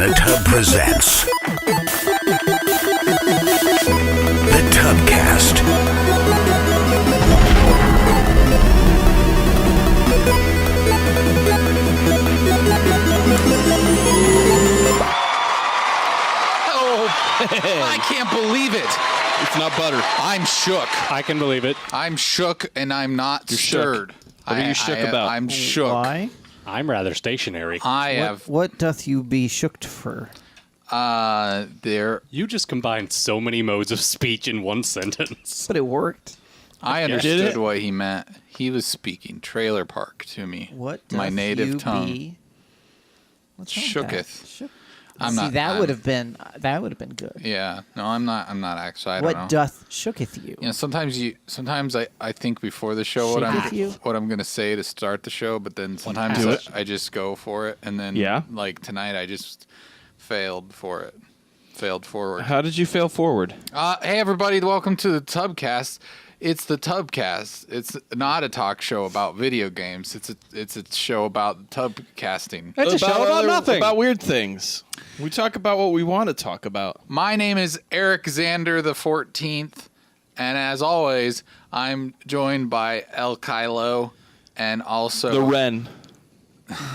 The Tub presents the TUBCAST. I can't believe it. It's not butter. I'm shook. I can believe it. I'm shook and I'm not stirred. What are you shook about? I'm shook. Why? I'm rather stationary. What doth you be shooked for? There. You just combined so many modes of speech in one sentence. But it worked. I understood what he meant. He was speaking trailer park to me. What my doth native you tongue. be? What's wrong with that? Shooketh. See, that would have been good. Yeah. No, I'm not actually. I don't know. What doth shooketh you? You know, sometimes I think before the show what I'm gonna say to start the show, but then sometimes I just go for it, and then like tonight I just failed forward. How did you fail forward? Hey everybody, welcome to the TUBCAST. It's the TUBCAST. It's not a talk show about video games. It's a show about TUBcasting. It's a show about nothing. About weird things. We talk about what we want to talk about. My name is Eric Xander the 14th, and as always, I'm joined by El Kylo, and also the Wren.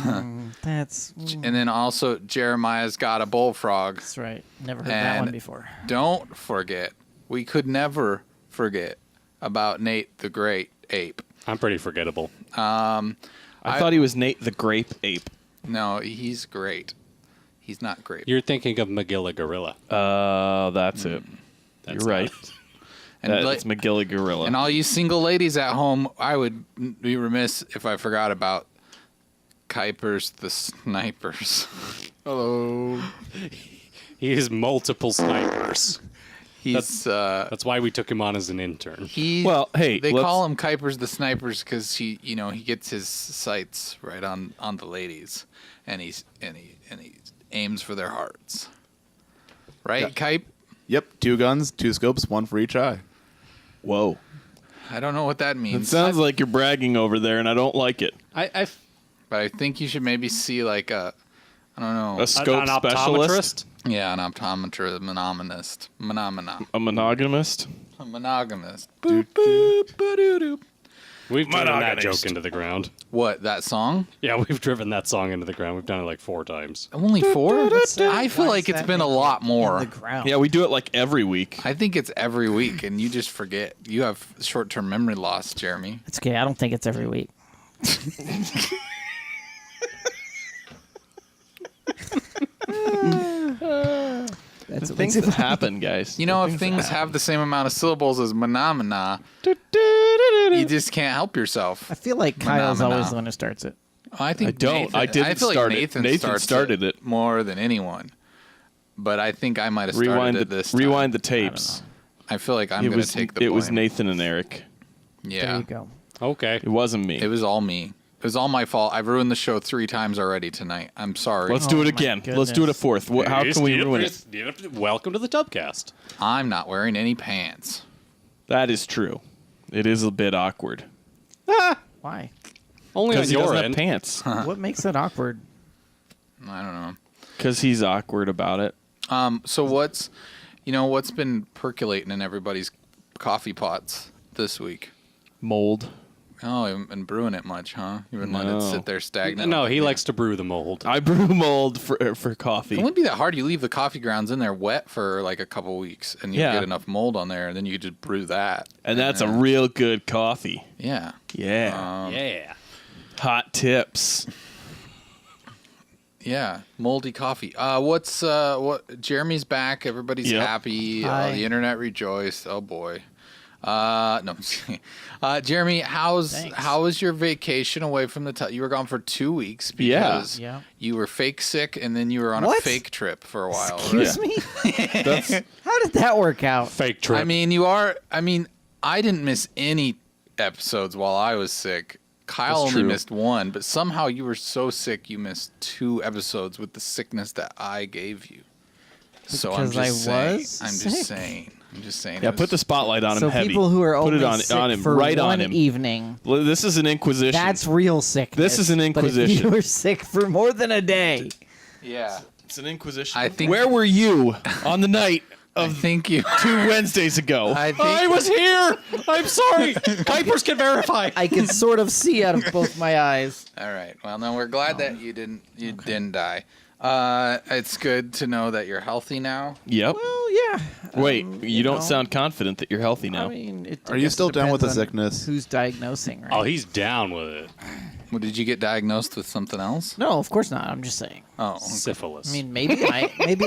And then also Jeremiah's got a bullfrog. That's right. Never heard that one before. Don't forget, we could never forget about Nate the Great Ape. I'm pretty forgettable. I thought he was Nate the Grape Ape. No, he's great. He's not great. You're thinking of Magilla Gorilla. That's it. You're right. And it's Magilla Gorilla. And all you single ladies at home, I would be remiss if I forgot about Kuipers the Snipers. Hello. He has multiple snipers. That's why we took him on as an intern. They call him Kuipers the Snipers because he gets his sights right on the ladies, and he aims for their hearts. Right, Kuip? Yep, 2 guns, 2 scopes, 1 for each eye. Whoa. I don't know what that means. It sounds like you're bragging over there, and I don't like it. But I think you should maybe see like a scope an specialist. Yeah, an optometrist, A monogamist. A monogamist. Boop, boop, ba-doo-doop. We've driven that joke into the ground. What, that song? Yeah, we've driven that song into the ground. We've done it like 4 times. Only 4? I feel like it's been a lot more. Yeah, we do it like every week. I think it's every week, and you just forget. You have short-term memory loss, Jeremy. It's okay. I don't think it's every week. That's things that happen, guys. You know, if things have the same amount of syllables as manamana, you just can't help yourself. I feel like Kyle's always the one who starts it. I think I don't. Nathan, I didn't I feel start like it. Nathan started it more than anyone. But I think I might have started it this time. Rewind the tapes. I feel like I'm going to take the blame. It was Nathan and Eric. Yeah. There you go. Okay. It wasn't me. It was all me. It was all my fault. I've ruined the show 3 times already tonight. I'm sorry. Let's do it again. Let's do it a 4th. How can we ruin it? Welcome to the TUBCAST. I'm not wearing any pants. That is true. It is a bit awkward. Why? Only on Because he your doesn't end. have pants. What makes it awkward? I don't know. Because he's awkward about it. So what's been percolating in everybody's coffee pots this week? Mold. Oh, you haven't been brewing it much, huh? You've been letting it sit there stagnant. No, he likes to brew the mold. I brew mold for coffee. It wouldn't be that hard. You leave the coffee grounds in there wet for like a couple weeks, and you get enough mold on there, and then you just brew that. And that's a real good coffee. Yeah. Yeah. Yeah. Hot tips. Yeah, moldy coffee. What? Jeremy's back. Everybody's happy. Hi. The internet rejoiced. Oh boy. No, I'm just kidding. Jeremy, how was your vacation away from the? You were gone for 2 weeks because you were fake sick, and then you were on a fake trip for a while. Excuse me? How did that work out? Fake trip. I mean, I didn't miss any episodes while I was sick. Kyle only missed 1, but somehow you were so sick you missed 2 episodes with the sickness that I gave you. So I'm just saying. Yeah, put the spotlight on him heavy. So people who are put only it on sick him, for right one on him. evening. This is an inquisition. That's real sickness. This is an inquisition. But if you were sick for more than a day. Yeah. It's an inquisition. I think. Where were you on the night I of think you. 2 Wednesdays ago? I think. I was here. I'm sorry. Kuipers can verify. I can sort of see out of both my eyes. All right. Well, no, we're glad that you didn't. You didn't die. It's good to know that you're healthy now. Yep. Well, yeah. Wait, you don't know. sound confident that you're healthy now. I mean, Are you still down with the sickness? Who's diagnosing, right? Oh, he's down with it. Well, did you get diagnosed with something else? No, of course not. I'm just saying. Oh, okay. Syphilis. I mean, maybe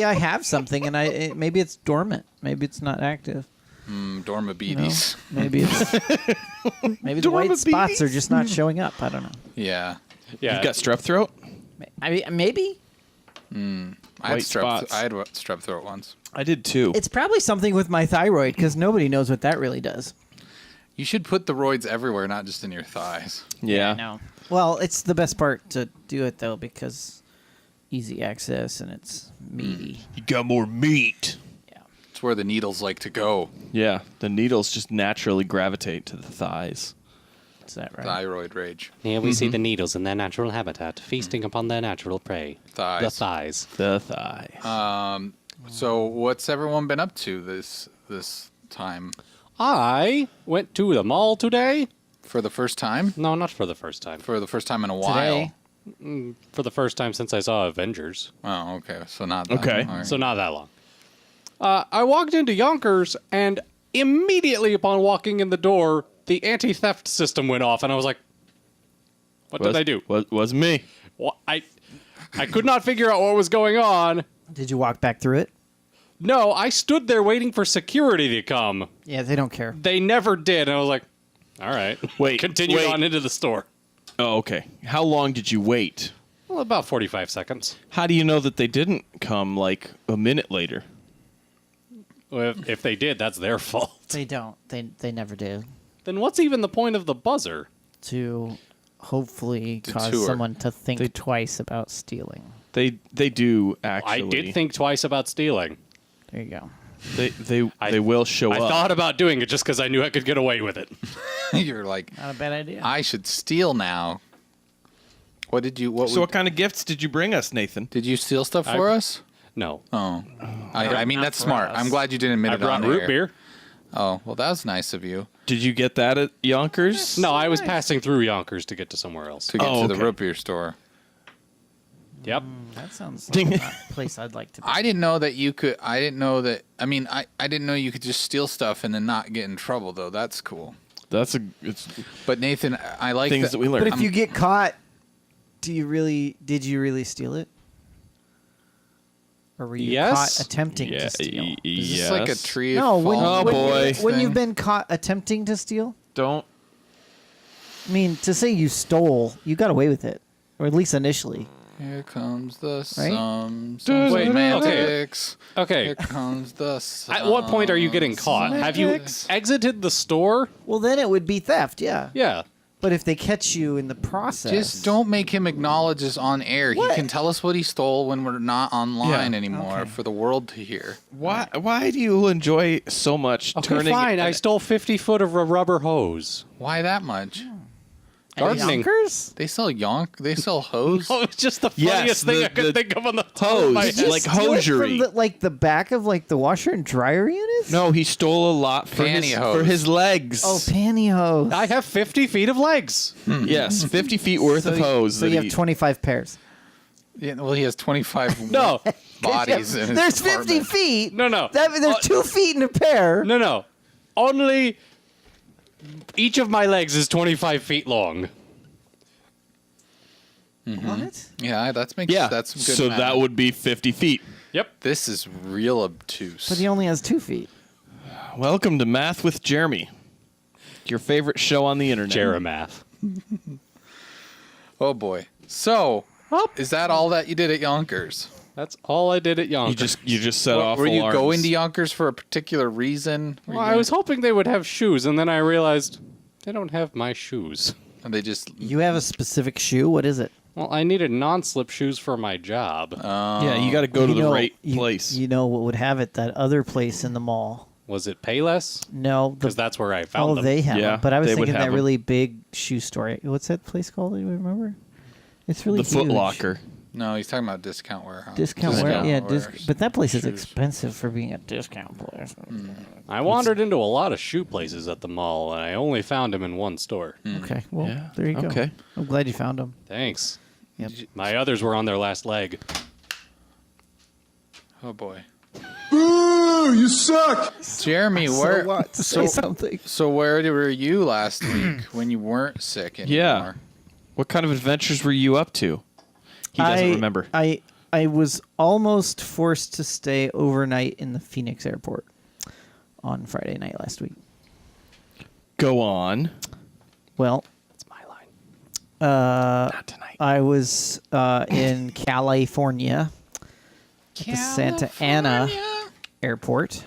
I have something, and maybe it's dormant. Maybe it's not active. You know? Dormabetes. Maybe it's maybe the white spots are just not showing up. I don't know. Yeah. yeah. You've got strep throat? I mean, maybe I had White strep. spots. I had strep throat once. I did too. it's probably something with my thyroid because nobody knows what that really does. You should put the roids everywhere, not just in your thighs. yeah. No. Well, it's the best part to do it though because easy access and it's meaty. You got more meat. Yeah. It's where the needles like to go. Yeah, the needles just naturally gravitate to the thighs. Is that right? Thyroid rage. Here we see the needles in their natural habitat, feasting upon their natural prey. Thighs. The thighs. The thighs. So what's everyone been up to this time? I went to the mall today. For the first time? No, not for the first time. For the first time in a while. Today. For the first time since I saw Avengers. Oh, okay. So not that Okay. all right. So not that long. I walked into Yonkers, and immediately upon walking in the door, the anti-theft system went off, and I was like, "What did I do?" Wasn't me. Well, I could not figure out what was going on. Did you walk back through it? No, I stood there waiting for security to come. Yeah, they don't care. They never did, and I was like, "All right." Wait, Continued wait. on into the store. Oh, okay. How long did you wait? Well, about 45 seconds. How do you know that they didn't come like a minute later? Well, if they did, that's their fault. They don't. They never do. Then what's even the point of the buzzer? To hopefully cause Detour. someone to think twice about stealing. They do actually. I did think twice about stealing. There you go. They will show I up. thought about doing it just because I knew I could get away with it. You're like, Not a bad idea. I should steal now. What did you? What? So what kind of gifts did you bring us, Nathan? Did you steal stuff for us? No. Oh, I mean not that's for smart. us. I'm glad you didn't admit I it brought on root air. beer. Oh, well, that was nice of you Did you get that at Yonkers? No, I was passing through Yonkers to get to somewhere else. to get Oh, to the okay. root beer store. Yep. That sounds like a place I'd like to be. I didn't know that you could. I didn't know that. I mean, I didn't know you could just steal stuff and then not get in trouble though. That's cool. It's But Nathan, I like things that we learned. But if you get caught, did you really steal it? Or were you Yes. caught attempting to steal? Is this like a tree? No, when, Oh, when, boy. you, when thing? you've been caught attempting to steal, Don't. I mean, to say you stole, you got away with it, or at least initially. Here comes the Right? some Wait, semantics. Okay. Here comes the sun. At what point are you getting caught? Have you exited the store? Well, then it would be theft, yeah. Yeah. But if they catch you in the process, Just don't make him acknowledge us on air. What? He can tell us what he stole when we're not online Yeah. anymore Okay. for the world to hear. Why do you enjoy so much Okay, turning? fine. I stole 50 foot of a rubber hose. Why that much? Gardening. Yonkers? They sell They sell hose. Oh, it's just the Yes, funniest thing the- I could the think of on the top of my hose. head. Like Steal it hosiery. from the back of the washer and dryer units? No, he stole a lot for Pantyhose. his legs. Oh, pantyhose. I have 50 feet of legs. Yes, 50 feet worth of hose. So that you have he- 25 pairs. Yeah, well, he has 25 No. bodies in his There's 50 apartment. feet. No, no. There's 2 feet in a pair. No, no. Only each of my legs is 25 feet long. What? Yeah, that's Yeah, that's good. so math. that would be 50 feet. Yep. This is real obtuse. But he only has 2 feet. Welcome to Math with Jeremy, your favorite show on the internet. Jeremath. Oh boy. So, is that all that you did at Yonkers? That's all I did at Yonkers. You just set off Were you alarms. going to Yonkers for a particular reason? Were Well, you I gonna- was hoping they would have shoes, and then I realized they don't have my shoes. And they just. You have a specific shoe? What is it? Well, I needed non-slip shoes for my job. Yeah, you got to go to the right place. You know what would have it? That other place in the mall. Was it Payless? No. Because that's where I found Oh, them. they have Yeah, them. But I was they would thinking that have them. really big shoe store. What's that place called? Do you remember? It's really The Foot huge. Locker. No, he's talking about discount warehouse. Discount warehouse. but that place is Shoes. expensive for being a discount place. I wandered into a lot of shoe places at the mall, and I only found them in one store. Okay, well, Yeah, there you go. okay. I'm glad you found them. Thanks. Yep. My others were on their last leg. Oh boy. Boo! You suck! Jeremy, where? Say something. So where were you last week when you weren't sick anymore? Yeah. What kind of adventures were you up to? He doesn't remember. I was almost forced to stay overnight in the Phoenix airport on Friday night last week. Go on. Well, That's my line. Not tonight. I was in California, at the Santa Ana Airport,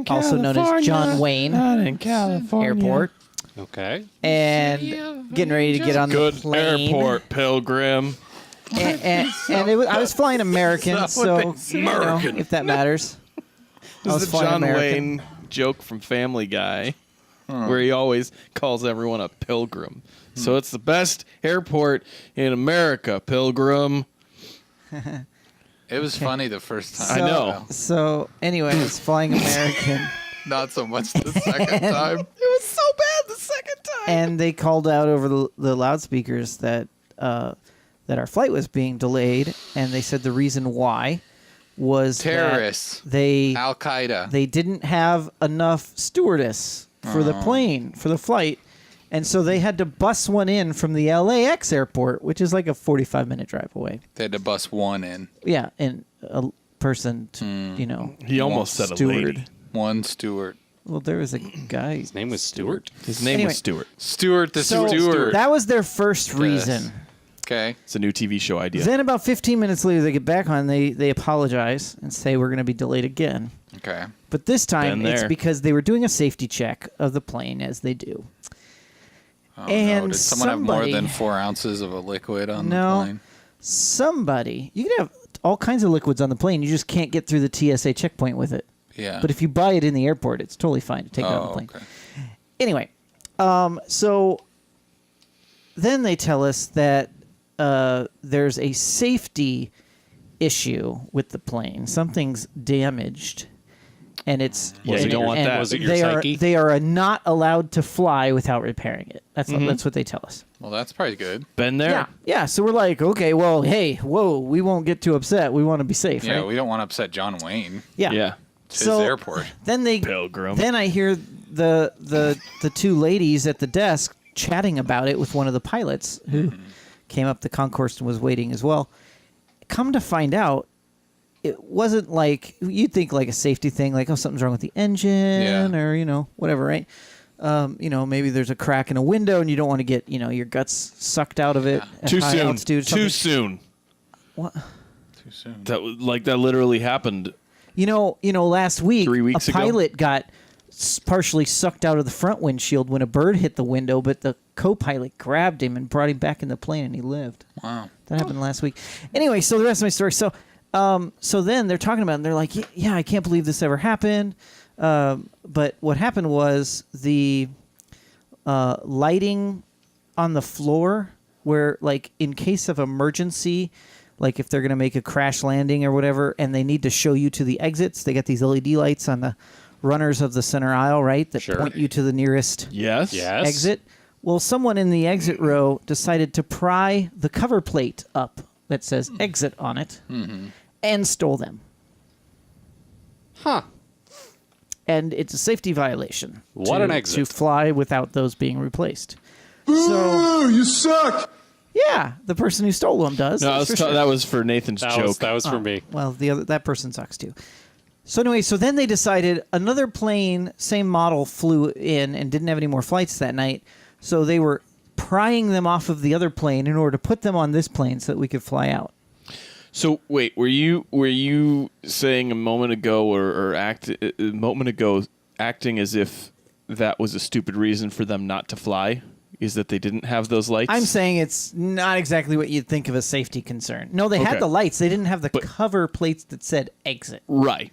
also known as John Wayne in California. Airport, Okay. and getting ready to get on Good the plane. airport, Pilgrim. And I was flying American, so you know, if that matters. I This was is a flying John American. Wayne joke from Family Guy, where he always calls everyone a pilgrim. So it's the best airport in America, Pilgrim. It was funny the first time. I know. So anyway, I was flying American, Not so much the second time. It was so bad the second time. and they called out over the loudspeakers that that our flight was being delayed, and they said the reason why was that Terrorists. they Al Qaeda. they didn't have enough stewardess for the plane, for the flight, and so they had to bus one in from the LAX airport, which is like a 45-minute drive away. They had to bus one in. Yeah, and a person to, you know, He almost said a steward. lady. One Stewart. Well, there was a guy. His name was Stuart. His name Anyway. was Stuart. Stewart the So Stewart. that was their first reason. Okay. It's a new TV show idea. Then about 15 minutes later, they get back on. They apologize and say we're going to be delayed again. Okay. But this time Been it's there. because they were doing a safety check of the plane, as they do. Oh, And no. Did someone have more somebody- than 4 ounces of a liquid on No. the plane? Somebody, you can have all kinds of liquids on the plane. You just can't get through the TSA checkpoint with it. Yeah. But if you buy it in the airport, it's totally fine to take it on the plane. Okay. Anyway, so then they tell us that there's a safety issue with the plane. Something's damaged, and it's Yeah, you don't want and that. Was it your they psyche? are they are not allowed to fly without repairing it. That's what they tell us. Well, that's probably good. Been there? Yeah, yeah. So we're like, okay, well, hey, whoa, we won't get too upset. We want to be safe, Yeah, right? we don't want to upset John Wayne. Yeah. Yeah. It's his airport. Then Pilgrim. Then I hear the two ladies at the desk chatting about it with one of the pilots who came up the concourse and was waiting as well. Come to find out, it wasn't like you'd think like a safety thing, like oh something's wrong with the engine or whatever, right? Maybe there's a crack in a window and you don't want to get your guts sucked out of it at Too high soon. altitude. Too something. soon. What? Too soon. That literally happened. Last week 3 weeks a ago? pilot got partially sucked out of the front windshield when a bird hit the window, but the co-pilot grabbed him and brought him back in the plane, and he lived. Wow. That happened last week. Anyway, so the rest of my story. So then they're talking about it, and they're like, yeah, I can't believe this ever happened. But what happened was the lighting on the floor where, like, in case of emergency, like if they're going to make a crash landing or whatever, and they need to show you to the exits, they got these LED lights on the runners of the center aisle, right, that Sure. point you to the nearest Yes. Yes. exit. Well, someone in the exit row decided to pry the cover plate up that says exit on it and stole them. Huh. And it's a safety violation. What an exit. To fly without those being replaced. So, Boo! You suck! yeah, the person who stole them does. No, that's for sure. that was for Nathan's joke. That was for me. Well, that person sucks too. So anyway, then they decided another plane, same model, flew in and didn't have any more flights that night. So they were prying them off of the other plane in order to put them on this plane so that we could fly out. So wait, were you saying a moment ago acting as if that was a stupid reason for them not to fly? Is that they didn't have those lights? I'm saying it's not exactly what you'd think of a safety concern. No, they Okay. had the lights. They didn't have the cover plates that said exit. right.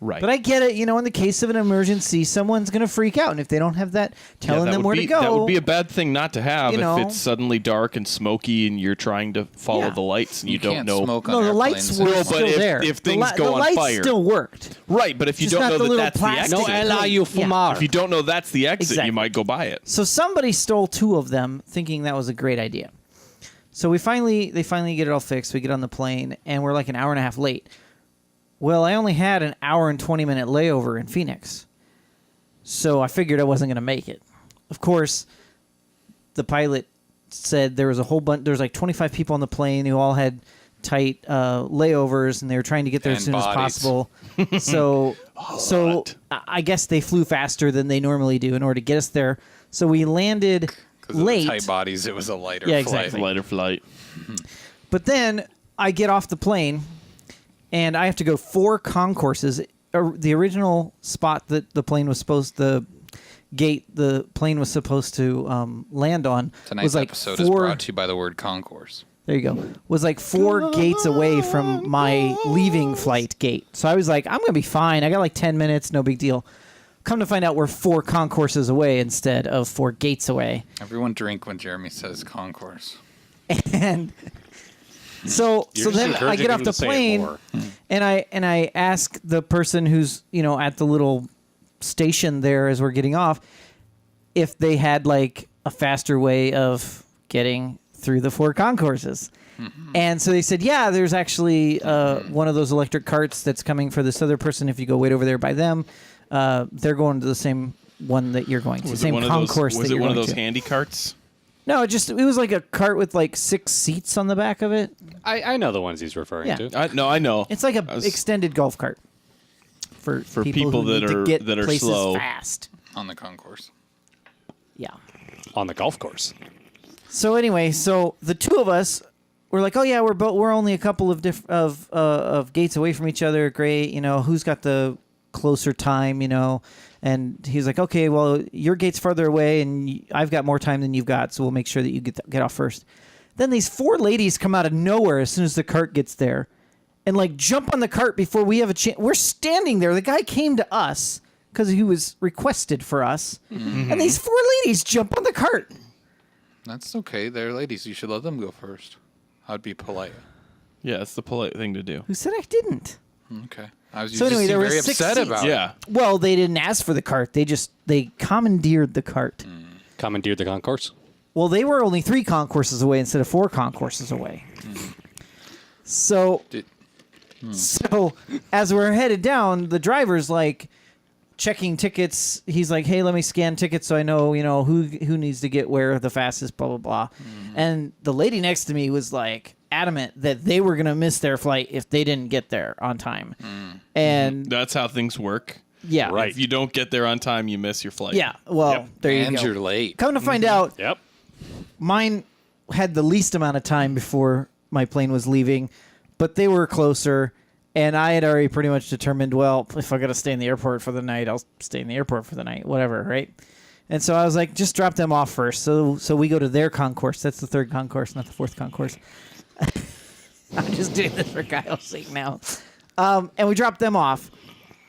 Right. But I get it. In the case of an emergency, someone's going to freak out. And if they don't have that telling them where to go. That would be a bad thing not to have You know. if it's suddenly dark and smoky and you're trying to follow Yeah. the lights and you don't can't know. smoke No, on the airplanes lights were anymore. but still there. if things the go on lights fire. still worked. Right, but if you Just don't not know the that little that's the plastic exit. No ela you fumar. If you don't know that's the exit, Exactly. you might go by it. So somebody stole 2 of them, thinking that was a great idea. So they finally get it all fixed. We get on the plane, and we're like an hour and a half late. Well, I only had an hour and 20-minute layover in Phoenix, so I figured I wasn't going to make it. Of course, the pilot said there was a whole bunch. There was like 25 people on the plane who all had tight layovers, and they were trying to get there as And soon bodies. as possible. So I guess they flew faster than they normally do in order to get us there. So we landed 'Cause of late. the tight bodies, it was a lighter Yeah, flight. exactly. Lighter flight. But then I get off the plane, and I have to go 4 concourses. The original spot that the plane was supposed the plane was supposed to land on Tonight's was like episode 4. is brought to you by the word concourse. There you go. Was like 4 gates away from my leaving flight gate. So I was like, I'm gonna be fine. I got like 10 minutes, no big deal. Come to find out, we're 4 concourses away instead of 4 gates away. Everyone drink when Jeremy says concourse. And so You're just then I encouraging get off him the to say it plane more. and I ask the person who's at the little station there as we're getting off if they had like a faster way of getting through the 4 concourses. And so they said, yeah, there's actually one of those electric carts that's coming for this other person. If you go wait over there by them, they're going to the same one that you're going to. Was Same it one of those? concourse Was that it you're one of going those to. handy carts? No, it was like a cart with like 6 seats on the back of it. I know the ones he's referring Yeah. to. I know. It's like a I was- extended golf cart for people who that need to are- get that are places slow. fast. On the concourse. Yeah. On the golf course. So anyway, the 2 of us were like, oh yeah, we're only a couple of of gates away from each other. Great, who's got the closer time, And he's like, okay, well your gate's farther away, and I've got more time than you've got, so we'll make sure that you get off first. Then these 4 ladies come out of nowhere as soon as the cart gets there, and like jump on the cart before we have a chance. We're standing there. The guy came to us because he was requested for us, and these 4 ladies jump on the cart. That's okay. They're ladies. You should let them go first. I'd be polite. Yeah, it's the polite thing to do. Who said I didn't? Okay. I was So anyway, there very were 6 upset seats. about it. Yeah. Well, they didn't ask for the cart. They commandeered the cart. Commandeered the concourse. Well, they were only 3 concourses away instead of 4 concourses away. So as we're headed down, the driver's like checking tickets. He's like, "Hey, let me scan tickets so I know, who needs to get where the fastest, blah blah blah." And the lady next to me was like adamant that they were going to miss their flight if they didn't get there on time. And That's how things work. yeah. Right. If you don't get there on time, you miss your flight. Yeah. Well, Yep. there you And go. you're late. Come to find out, Yep. mine had the least amount of time before my plane was leaving, but they were closer, and I had already pretty much determined, well, if I got to stay in the airport for the night, I'll stay in the airport for the night, whatever, right? And so I was like, just drop them off first. So we go to their concourse. That's the 3rd concourse, not the 4th concourse. I'm just doing this for Kyle's sake now. And we dropped them off.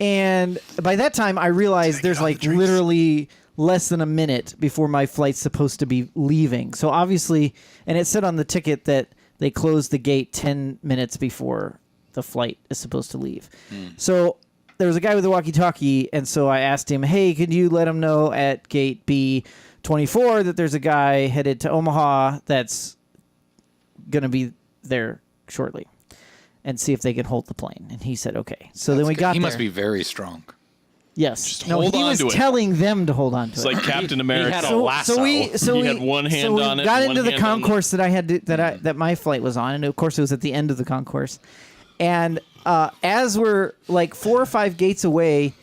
And by that time, I realized there's like literally less than a minute before my flight's supposed to be leaving. So obviously, and it said on the ticket that they closed the gate 10 minutes before the flight is supposed to leave. So there was a guy with a walkie-talkie, and so I asked him, hey, could you let him know at gate B24 that there's a guy headed to Omaha that's going to be there shortly, and see if they can hold the plane. And he said, okay. So then we got He there. must be very strong. Yes. Just no, hold he on was to it. telling them to hold on to It's it. like Captain America. had a lasso. we He had one hand so we on it, got one into the hand on the- concourse that I had to, that my flight was on, and of course it was at the end of the concourse. And as we're like 4 or 5 gates away,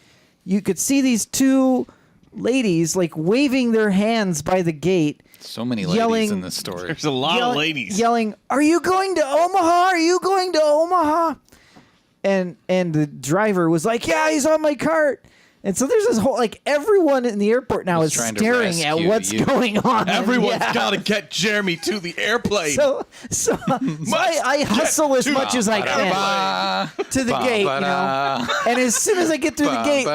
you could see these 2 ladies like waving their hands by the gate, So many ladies Yelling- in this story. There's a lot of ladies. yelling, "Are you going to Omaha? Are you going to Omaha?" And the driver was like, "Yeah, he's on my cart." And so there's this whole everyone in the airport now He's is trying to staring at rescue what's you. going on. Everyone's Yeah. got to get Jeremy to the airplane. So I hustle as much as I can to the gate, And as soon as I get through the gate,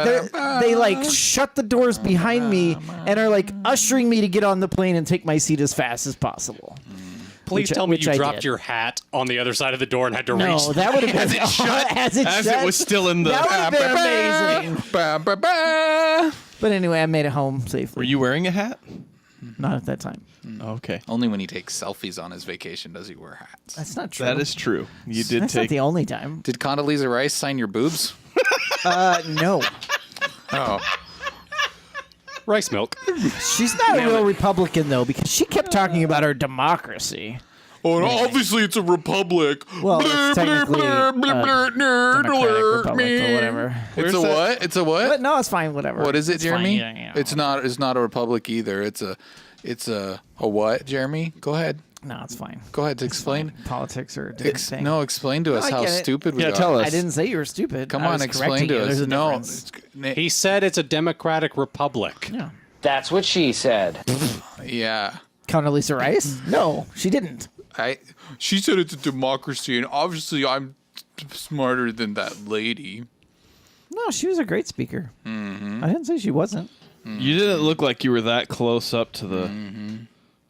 they shut the doors behind me and are ushering me to get on the plane and take my seat as fast as possible. Please tell me you dropped your hat on the the other side of the door and had to reach. No, that would have been as it was still in the. That would have been amazing. But anyway, I made it home safely. Were you wearing a hat? Not at that time. Okay. Only when he takes selfies on his vacation does he wear hats. That's not true. That is true. You did That's not the only time. Did Condoleezza Rice sign your boobs? No. Oh. Rice milk. She's not a real Republican, though, because she kept talking about our democracy. Oh, and obviously it's a republic. Well, it's technically Democratic Republic or whatever. It's a what? It's a what? But no, it's fine. Whatever. What is it, It's Jeremy? fine, yeah. It's not. It's not a republic either. It's a what, Jeremy? Go ahead. No, it's fine. Go ahead to explain. Politics are a different thing. No, explain to us I how get it. stupid we are. Yeah, tell us. I didn't say you were stupid. Come I on, was explain correcting to you. us. There's a No, difference. He said it's a democratic republic. Yeah. That's what she said. yeah. Condoleezza Rice? No, she didn't. She said it's a democracy, and obviously I'm smarter than that lady. No, she was a great speaker. Mm-hmm. I didn't say she wasn't. You didn't look like you were that close up to the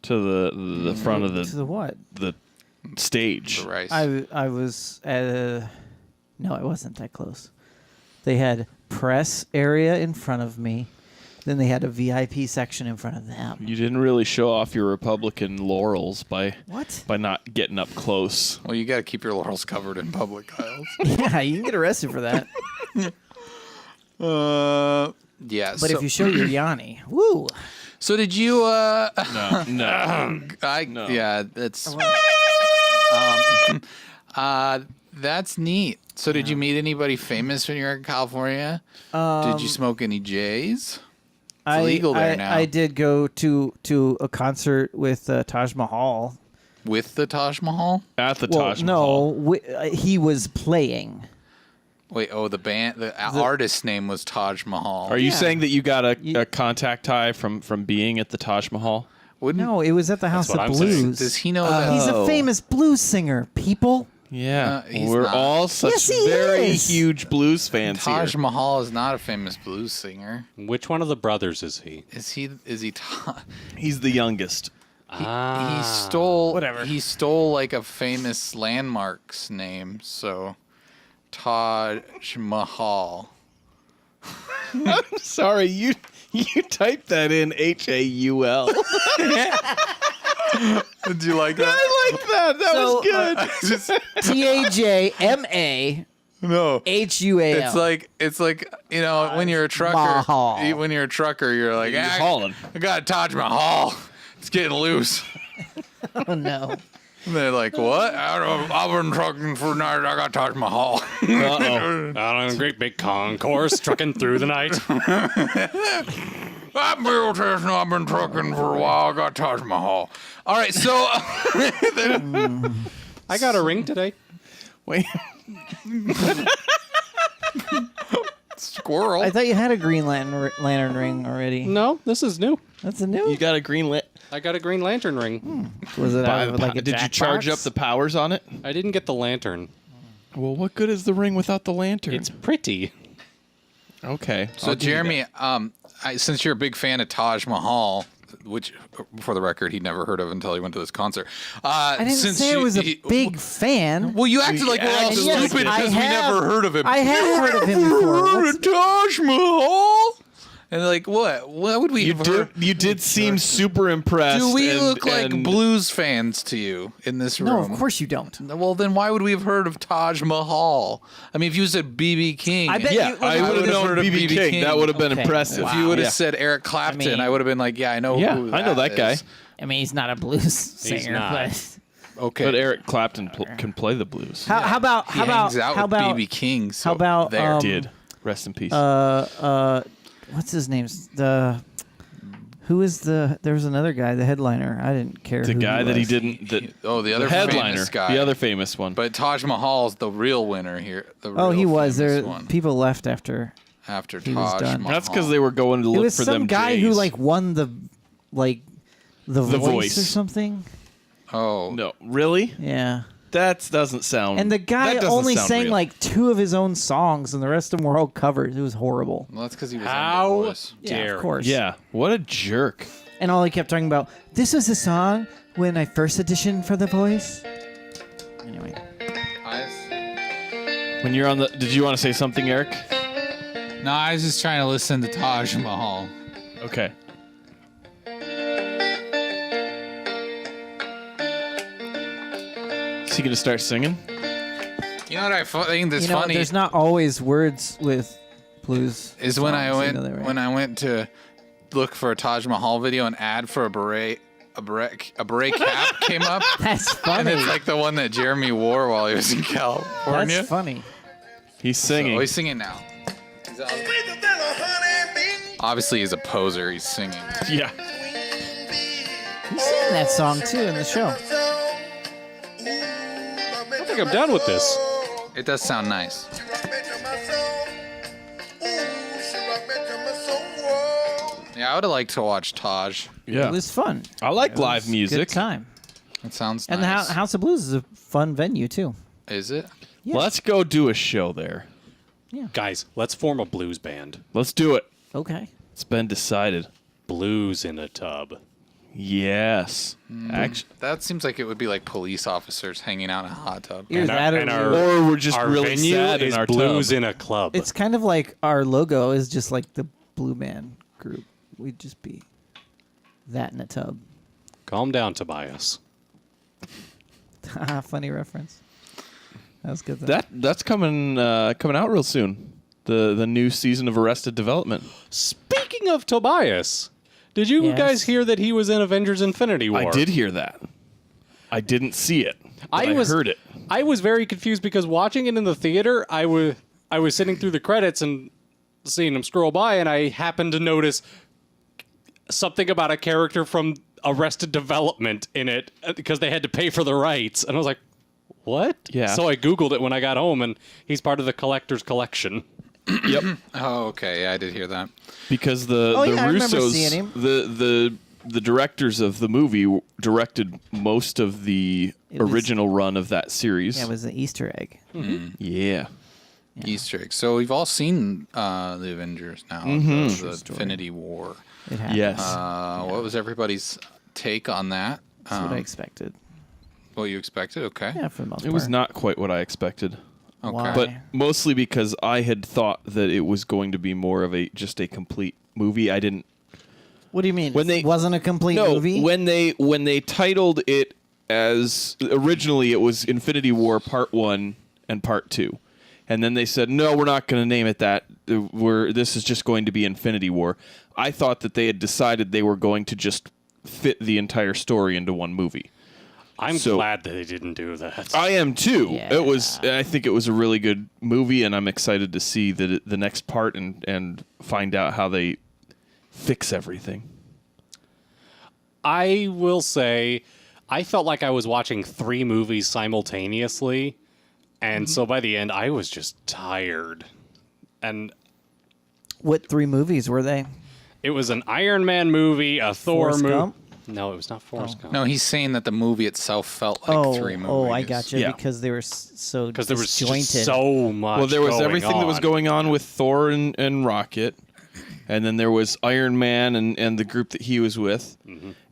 the front of To the what? the stage. The rice. I was no, I wasn't that close. They had press area in front of me. Then they had a VIP section in front of them. You didn't really show off your Republican laurels by What? by not getting up close. Well, you got to keep your laurels covered in public, Kyles. Yeah, you can get arrested for that. Yeah. But if you show your Yanni, woo. So did you? No. Yeah, that's. That's neat. So did you meet anybody famous when you were in California? Did you smoke any J's? It's illegal there now. I did go to a concert with Taj Mahal. With the Taj Mahal? At the Well, Taj Mahal. no, he was playing. Wait, the band, the artist's name was Taj Mahal. Are you Yeah. saying that you got a contact tie from being at the Taj Mahal? Wouldn't, No, it was at the House what of I'm saying. Blues. Does he know that? He's a famous blues singer, people. Yeah, he's we're not. all such Yes, he very is. huge blues fans Taj here. Mahal is not a famous blues singer. Which one of the brothers is he? Is he? He's the youngest. He stole. Whatever. He stole like a famous landmark's name. So, Taj Mahal. Sorry, you typed that in HAUL. Did you like that? I like that. That So, was good. TAJMAHUAL. No. It's like when you're a trucker. Mahal. When you're a trucker, you're like, You're just hauling. I got a Taj Mahal. It's getting loose. Oh no. And they're like, what? I've been trucking for night. I got Taj Mahal. Uh-oh. On a great big concourse, trucking through the night. I'm Bill Chestnut. I've been trucking for a while. I got Taj Mahal. All right, so I got a ring today. Wait. squirrel. I thought you had a Green Lantern ring already. No, this is new. That's a new. You got a green lit. I got a Green Lantern ring. Was it out of like a Did you charge Jackbox? up the powers on it? I didn't get the lantern. Well, what good is the ring without the lantern? It's pretty. Okay. So, Jeremy, since you're a big fan of Taj Mahal, which, for the record, he'd never heard of until he went to this concert. I didn't say I was a big fan. Well, you acted like we're all And yes, stupid I because we have- never heard of him. I have heard of him before. What's- Taj Mahal? And like, what? What would we You have did. heard? You did seem super impressed. Do we and- look like and- blues fans to you in this room? No, of course you don't. Well, then why would we have heard of Taj Mahal? I mean, if you said B.B. King, I bet Yeah, you- I would have known heard of BB King. That would have been Okay. impressive. if you would have Yeah. said Eric Clapton, I mean- I would have been like, yeah, I know. Yeah, who I know that guy. is. I mean, he's not a blues singer, not. but Okay, But Eric Clapton can play the blues. how about he hangs out how with about B.B. King. So how about, there? Did rest in peace. what's his name? Who is there's another guy, the headliner. I didn't care. the who guy that he was. didn't. the other headliner, famous guy, the other famous one. But Taj Mahal's the real winner here. The Oh, real he was famous there. one. People left after. after he was Taj done. Mahal. That's because they were going to It look was for some them guy Jays. who like won the voice Voice. or something. Oh, No, really? Yeah. That doesn't sound. And the guy that doesn't only sound sang real. like 2 of his own songs, and the rest of them were all covers. It was horrible. well, that's because he was How on The Voice. Yeah, dare of course. Yeah, what a jerk. And all he kept talking about, this was a song when I first auditioned for The Voice. Anyway. When you're on the, did you want to say something, Eric? No, I was just trying to listen to Taj Mahal. Okay. Is he gonna start singing? You know what I think that's You know, funny there's not always words with blues. is when I songs, went you know that, right? when I went to look for a Taj Mahal video, an ad for a beret cap came up, That's and funny. it's like the one that Jeremy wore while he was in California. That's funny. He's singing. Oh, he's singing now. Obviously, he's a poser. He's singing. Yeah. He's singing that song too in the show. I think I'm done with this. It does sound nice. Yeah, I would have liked to watch Taj. Yeah. It was fun. I like It live was music. Good time. It sounds And nice. the House of Blues is a fun venue too. Is it? Yeah. Let's go do a show there. Guys, let's form a blues band. Let's do it. Okay. It's been decided. Blues in a tub. Yes. Actually, That seems like it would be like police officers hanging out in a hot tub. Either And our- that or and our- or we're just Our really venue sad is in our blues tub. in a club. it's kind of like our logo is just like the Blue Man group. We'd just be that in a tub. Calm down, Tobias. Funny reference. That was good. Though. That's coming out real soon. The new season of Arrested Development. Speaking of Tobias, did you Yes. guys hear that he was in Avengers Infinity War? I did hear that. I didn't see it. But I heard it. I was very confused because watching it in the theater, I was sitting through the credits and seeing him scroll by, and I happened to notice something about a character from Arrested Development in it because they had to pay for the rights, and I was like, "What?" Yeah. So I Googled it when I got home, and he's part of the collector's collection. Yep. Oh, okay. Yeah, I did hear that. Because the Oh, yeah, I remember Russos, seeing him. the directors of the movie directed most of the It was- original run of that series. Yeah, it was an Easter egg. Yeah. Easter egg. So we've all seen the Avengers now. The Infinity War. It happened. Yes. What was everybody's take on that? That's what I expected. What you expected? Okay. Yeah, for the most part. It was not quite what I expected. Okay. Why? But mostly because I had thought that it was going to be more of just a complete movie. I didn't. What do you mean? When they- It wasn't a complete No, movie? when they titled it as originally it was Infinity War Part 1 and Part 2. And then they said, "No, we're not going to name it that. This is just going to be Infinity War." I thought that they had decided they were going to just fit the entire story into one movie. I'm So- glad that they didn't do that. I am too. Yeah. It was. I think it was a really good movie, and I'm excited to see the next part and find out how they fix everything. I will say, I felt like I was watching 3 movies simultaneously, and so by the end, I was just tired. And What 3 movies were they? it was an Iron Man movie, a Thor Forrest movie. Gump? No, it was not Forrest Gump. No, he's saying that the movie itself felt like 3 movies. Oh, I gotcha. Yeah. Because they were so Because there was disjointed. just so much. Well, there was going everything that was on. going on with Thor and Rocket, and then there was Iron Man and the group that he was with,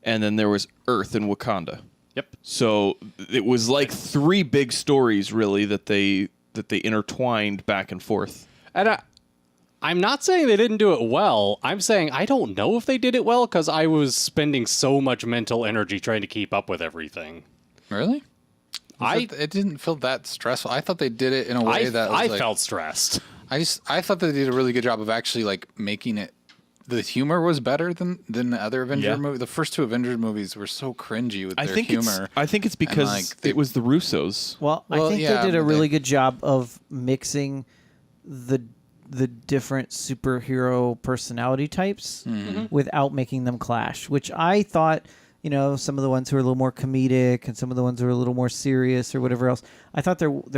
and then there was Earth and Wakanda. Yep. So it was like 3 big stories, really, that they intertwined back and forth. And I'm not saying they didn't do it well. I'm saying I don't know if they did it well because I was spending so much mental energy trying to keep up with everything. Really? It didn't feel that stressful. I thought they did it in a way that was I like, felt stressed. I thought they did a really good job of actually like making it. The humor was better than the other Avengers Yeah. movie. The first 2 Avengers movies were so cringy with their I humor. think it's because like, it was the Russos. Well, I Well, think yeah, they did a but really they- good job of mixing the different superhero personality types without making them clash, which I thought some of the ones who are a little more comedic and some of the ones who are a little more serious or whatever else. I thought they weren't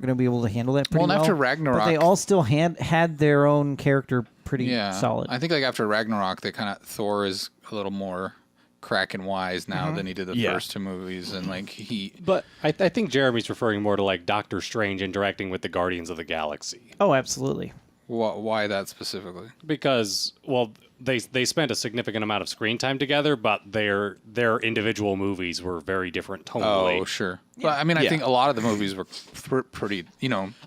going to be able to handle that pretty well. Well, and after Ragnarok, but they all still had their own character pretty solid. I think like after Ragnarok, Thor is a little more crack and wise now than he did the first two movies, and like he. But I think Jeremy's referring more to like Doctor Strange interacting with the Guardians of the Galaxy. Oh, absolutely. Why that specifically? Because they spent a significant amount of screen time together, but their individual movies were very different tonally. Oh, sure. Yeah. But I mean, I think a lot of the movies were pretty,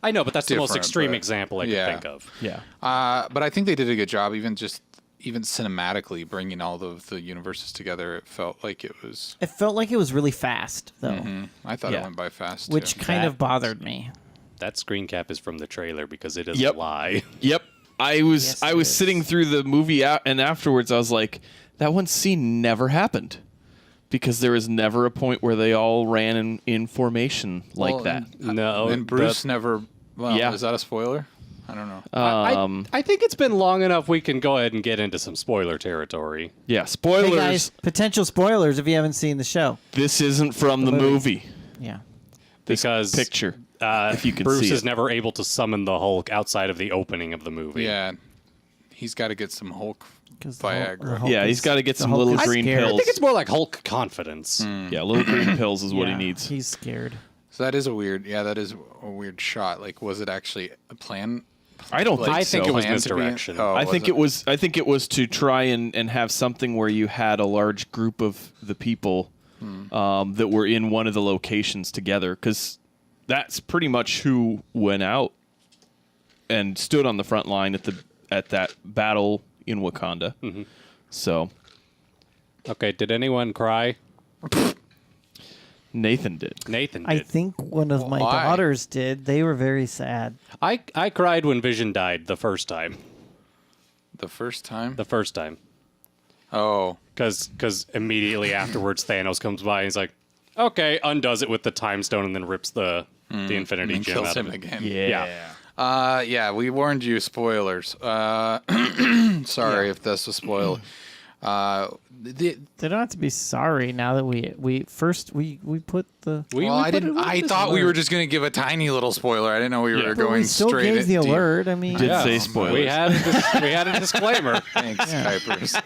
I know, but that's the most extreme but, example I can think of. Yeah. But I think they did a good job, even cinematically bringing all of the universes together. It felt like it was. It felt like it was really fast, though, I thought it went by fast, which too. kind of bothered me. That screen cap is from the trailer because it doesn't lie. Yep. I was sitting through the movie and afterwards I was like, that one scene never happened. Because there was never a point where they all ran in formation like that. No. And Bruce never... Well, is that a spoiler? I don't know. I think it's been long enough we can go ahead and get into some spoiler territory. Yeah, spoilers. Hey guys, potential spoilers if you haven't seen the show. This isn't from the movie. Yeah. Because picture, if you can Bruce see is it. never able to summon the Hulk outside of the opening of the movie. Yeah. He's got to get some Hulk Viagra. Yeah, he's got to get some little green I pills. think it's more like Hulk confidence. Yeah, little green pills is what he needs. He's scared. So that is a weird shot. Like, was it actually a plan? I don't think so. I think it was Planned to be- misdirection. Oh, I think it was to try and have something where you had a large group of the people that were in one of the locations together, because that's pretty much who went out and stood on the front line at that battle in Wakanda. Mm-hmm. So, Okay, did anyone cry? Nathan did. Nathan did. I think one of my Why? daughters did. They were very sad. I cried when Vision died the first time. The first time? The first time. Oh. Because immediately afterwards Thanos comes by and he's like, okay, undoes it with the time stone and then rips the Infinity And Gem kills out him of it. again. Yeah. Yeah, we warned you, spoilers. Sorry if this was spoiled. They don't have to be sorry now that we put the. I thought we were just going to give a tiny little spoiler. I didn't know we were But going we still straight gave the at deep. alert. I mean, Did say spoilers. We had a disclaimer. Thanks, Kuipers.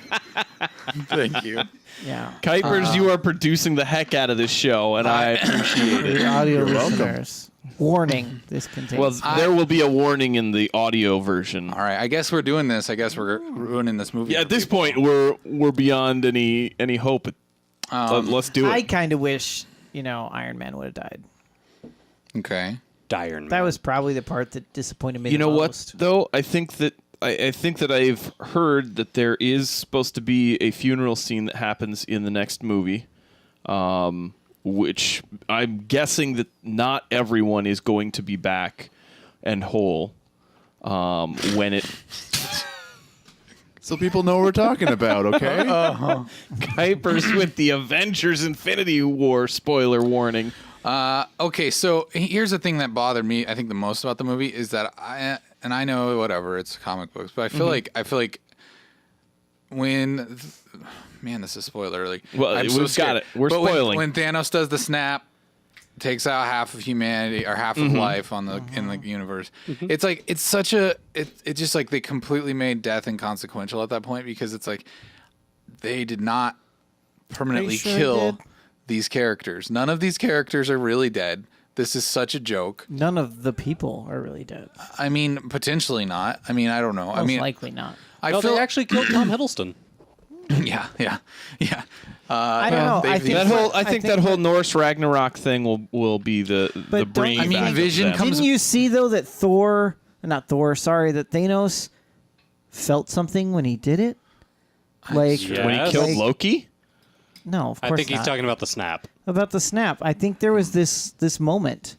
Thank you. yeah. Kuipers, you are producing the heck out of this show, and I appreciate it. The audio listeners. Warning: this contains. Well, there will be a warning in the audio version. All right, I guess we're doing this. I guess we're ruining this movie. Yeah, for at this people. point, we're beyond any hope. Let's do I it. kind of wish Iron Man would have died. Okay. Dire Man. That was probably the part that disappointed me. You know the what, most. though? I think that I've heard that there is supposed to be a funeral scene that happens in the next movie, which I'm guessing that not everyone is going to be back and whole when it. So people know what we're talking about, okay? Kuipers with the Avengers Infinity War spoiler warning. Okay, so here's the thing that bothered me. I think the most about the movie is that I know whatever it's comic books, but I feel like when man, this is spoiler early. Well, I'm we've so got scared. it. We're But spoiling. when Thanos does the snap, takes out half of humanity or half of life on the in the universe. It's like it's just like they completely made death inconsequential at that point, because it's like they did not permanently sure kill did? these characters. None of these characters are really dead. This is such a joke. None of the people are really dead. I mean, potentially not. I mean, I don't know. Most I mean, likely not. I No, feel they actually killed Tom Hiddleston. yeah. I don't know. I think I think that whole Norse Ragnarok thing will be the But bringing don't- I mean, back of Vision them. comes- Didn't you see though that that Thanos felt something when he did it? Like Yeah. when he killed Like- Loki. no, of course I think he's not. talking about the snap. About the snap. I think there was this moment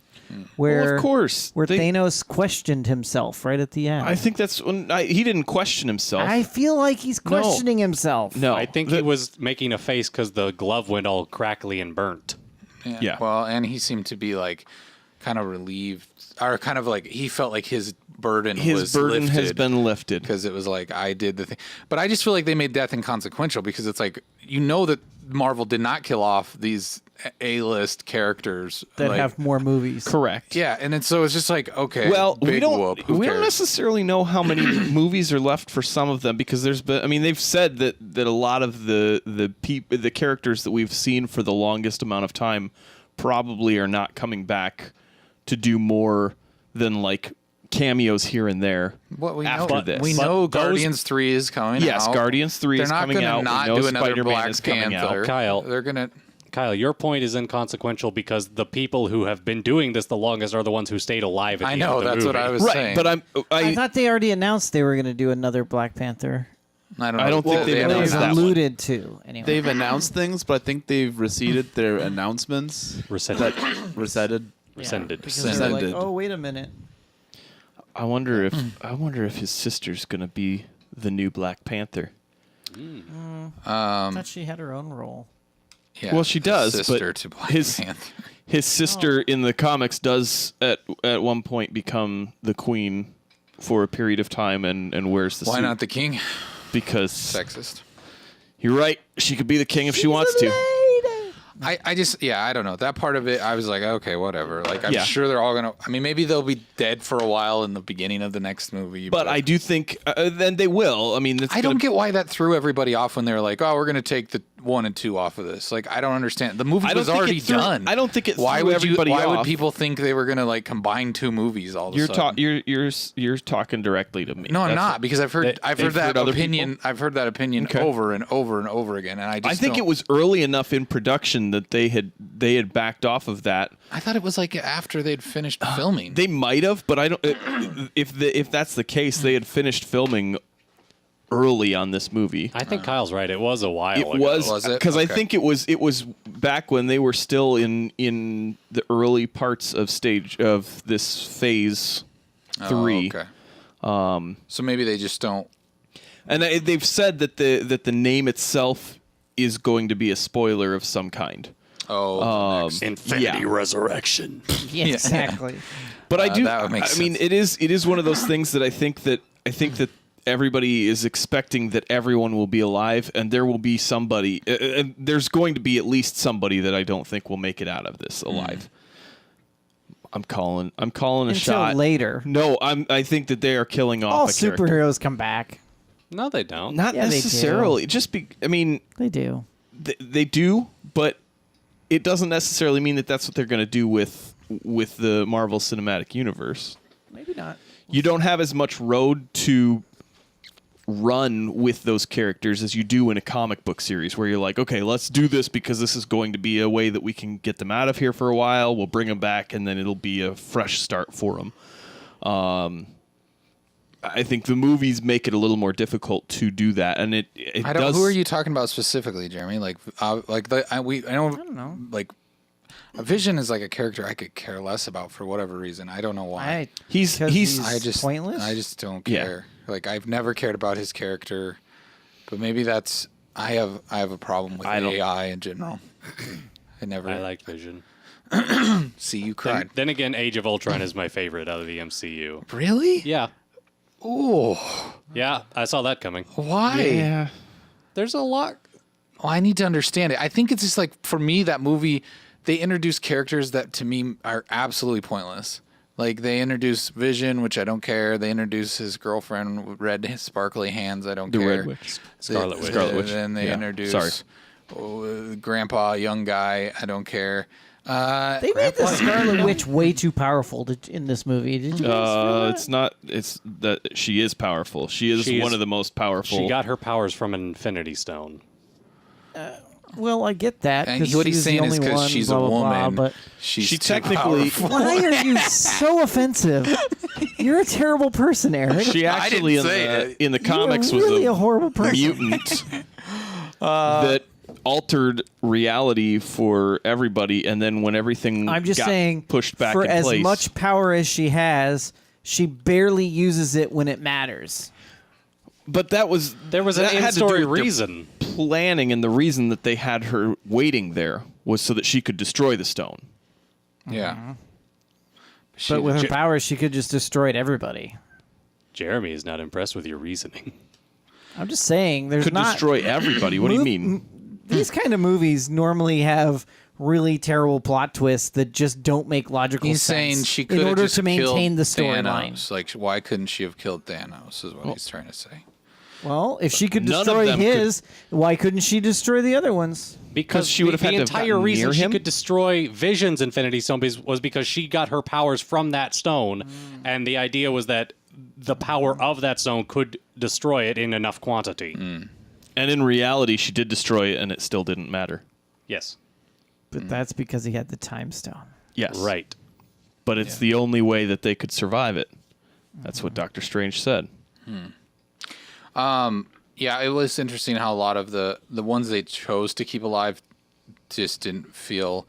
where Well, of course. where Thanos questioned himself right at the end. I think that's when he didn't question himself. I feel like he's questioning himself. no, I think he was making a face because the glove went all crackly and burnt. Yeah. Well, and he seemed to be like kind of relieved, or kind of like he felt like his burden his was burden has lifted, been lifted. because it was like I did the thing. But I just feel like they made death inconsequential, because it's like that Marvel did not kill off these A-list characters that like, have more movies. Correct. Yeah, and it's just like, okay, Well, big we don't whoop. Who we don't cares? necessarily know how many movies are left for some of them because there's been. I mean, they've said that a lot of the characters that we've seen for the longest amount of time probably are not coming back to do more than like cameos here and there. What we after know, this. we know Guardians 3 is coming out. Yes, Guardians 3 is coming They're out. not We know going to do another Spider-Man Black is coming Panther. out. Kyle. They're going to... Kyle, your point is inconsequential because the people who have been doing this the longest are the ones who stayed alive at the I end know, of the that's movie. what I was Right, saying. but I thought they already announced they were going to do another Black Panther. I don't know. I don't think Well, they've It announced was that one. alluded to. Anyway. They've announced things, but I think they've receded their announcements. Rescinded. Receded. Rescinded. Because they were like, Rescinded. oh, wait a minute. I wonder if his sister's gonna be the new Black Panther. I thought she had her own role. Yeah, Well, she does, sister but to Black his- Panther. His sister in the comics does at one point become the queen for a period of time and wears the Why suit. not the king? Because Sexist. you're right, she could be the king if she wants to. I just, I don't know. That part of it, I was like, okay, whatever. Like, I'm Yeah. sure they're all going to, I mean, maybe they'll be dead for a while in the beginning of the next movie. But I do think then they will. I mean, I don't get why that threw everybody off when they were like, oh, we're going to take the 1 and 2 off of this. Like, I don't understand. The movie I don't was think already it threw- done. I don't think it Why threw would everybody Why would off. people think they were going to like combine 2 movies all of a sudden? You're talking directly to me. No, I'm That's- not because I've heard they've that heard other opinion. people? I've heard that opinion Okay. over and over and over again, and I just I think don't- it was early enough in production that they had backed off of that. I thought it was like after they'd finished filming. They might have, but I don't. If that's the case, they had finished filming early on this movie. I think Kyle's right. It was a while It ago. was it? because I Okay. think it was back when they were still in the early parts of this phase 3. Oh, okay. So maybe they just don't. And they've said that the name itself is going to be a spoiler of some kind. Oh, next. Infinity Resurrection. Yeah, exactly. But I do. that would make I mean, sense. it is one of those things that I think that everybody is expecting that everyone will be alive, and there will be somebody. There's going to be at least somebody that I don't think will make it out of this alive. I'm calling a Until shot. later. No, I think that they are killing off All a character. superheroes come back. No, they don't. Not Yeah, they do. necessarily. I mean, They do. they do, but it doesn't necessarily mean that that's what they're going to do with the Marvel Cinematic Universe. Maybe not. You don't have as much road to run with those characters as you do in a comic book series where you're like, okay, let's do this because this is going to be a way that we can get them out of here for a while. We'll bring them back, and then it'll be a fresh start for them. I think the movies make it a little more difficult to do that, and it I don't. does. Who are you talking about specifically, Jeremy? Like, I don't know. Like, a Vision is like a character I could care less about for whatever reason. I don't know why. He's I just pointless. I just don't Yeah. care. Like, I've never cared about his character, but maybe that's I have a problem with I don't- AI in general. I never I like Vision. see you cried. Then again, Age of Ultron is my favorite out of the MCU. Really? Yeah. Oh, Yeah, I saw that coming. why? yeah. There's a lot. Well, I need to understand it. I think it's just like, for me, that movie, they introduce characters that to me are absolutely pointless. Like, they introduce Vision, which I don't care. They introduce his girlfriend with red sparkly hands. I don't The care. Red Witch. Scarlet Witch. Scarlet Witch. Then they Yeah. introduce Sorry. Grandpa, young guy. I don't care. They made the Scarlet Witch way too powerful in this movie. Did you guys feel that? It's not. It's that she is powerful. She is She one is- of the most powerful. She got her powers from an Infinity Stone. Well, I get that. And 'cause what he's she's the saying is only because one, she's blah, a blah, blah, woman. but She's She too technically- powerful. why are you so offensive? You're a terrible person, Eric. She I actually didn't say it. in the You are comics really a was horrible a person. mutant that altered reality for everybody, and then when everything I'm just got saying, pushed back for in as place, much power as she has, she barely uses it when it matters. but There was an that had to do in-story with their reason. planning, and the reason that they had her waiting there was so that she could destroy the stone. Yeah. But with her powers, she could just destroy everybody. Jeremy is not impressed with your reasoning. I'm just saying, there's Could not destroy everybody. What do you mean? these kind of movies normally have really terrible plot twists that just don't make logical He's sense saying she could in have order just to maintain killed the storyline. Thanos. Like, why couldn't she have killed Thanos? Is what he's trying to say. Well, if she could None of destroy them his, why couldn't she destroy the other ones? Because she would have had the to have entire gotten reason near she him? could destroy Vision's Infinity Stone was because she got her powers from that stone, and the idea was that the power of that stone could destroy it in enough quantity. And in reality, she did destroy it, and it still didn't matter. Yes, But that's because he had the time stone. Yes. right. But it's the only way that they could survive it. That's what Doctor Strange said. Yeah, it was interesting how a lot of the ones they chose to keep alive just didn't feel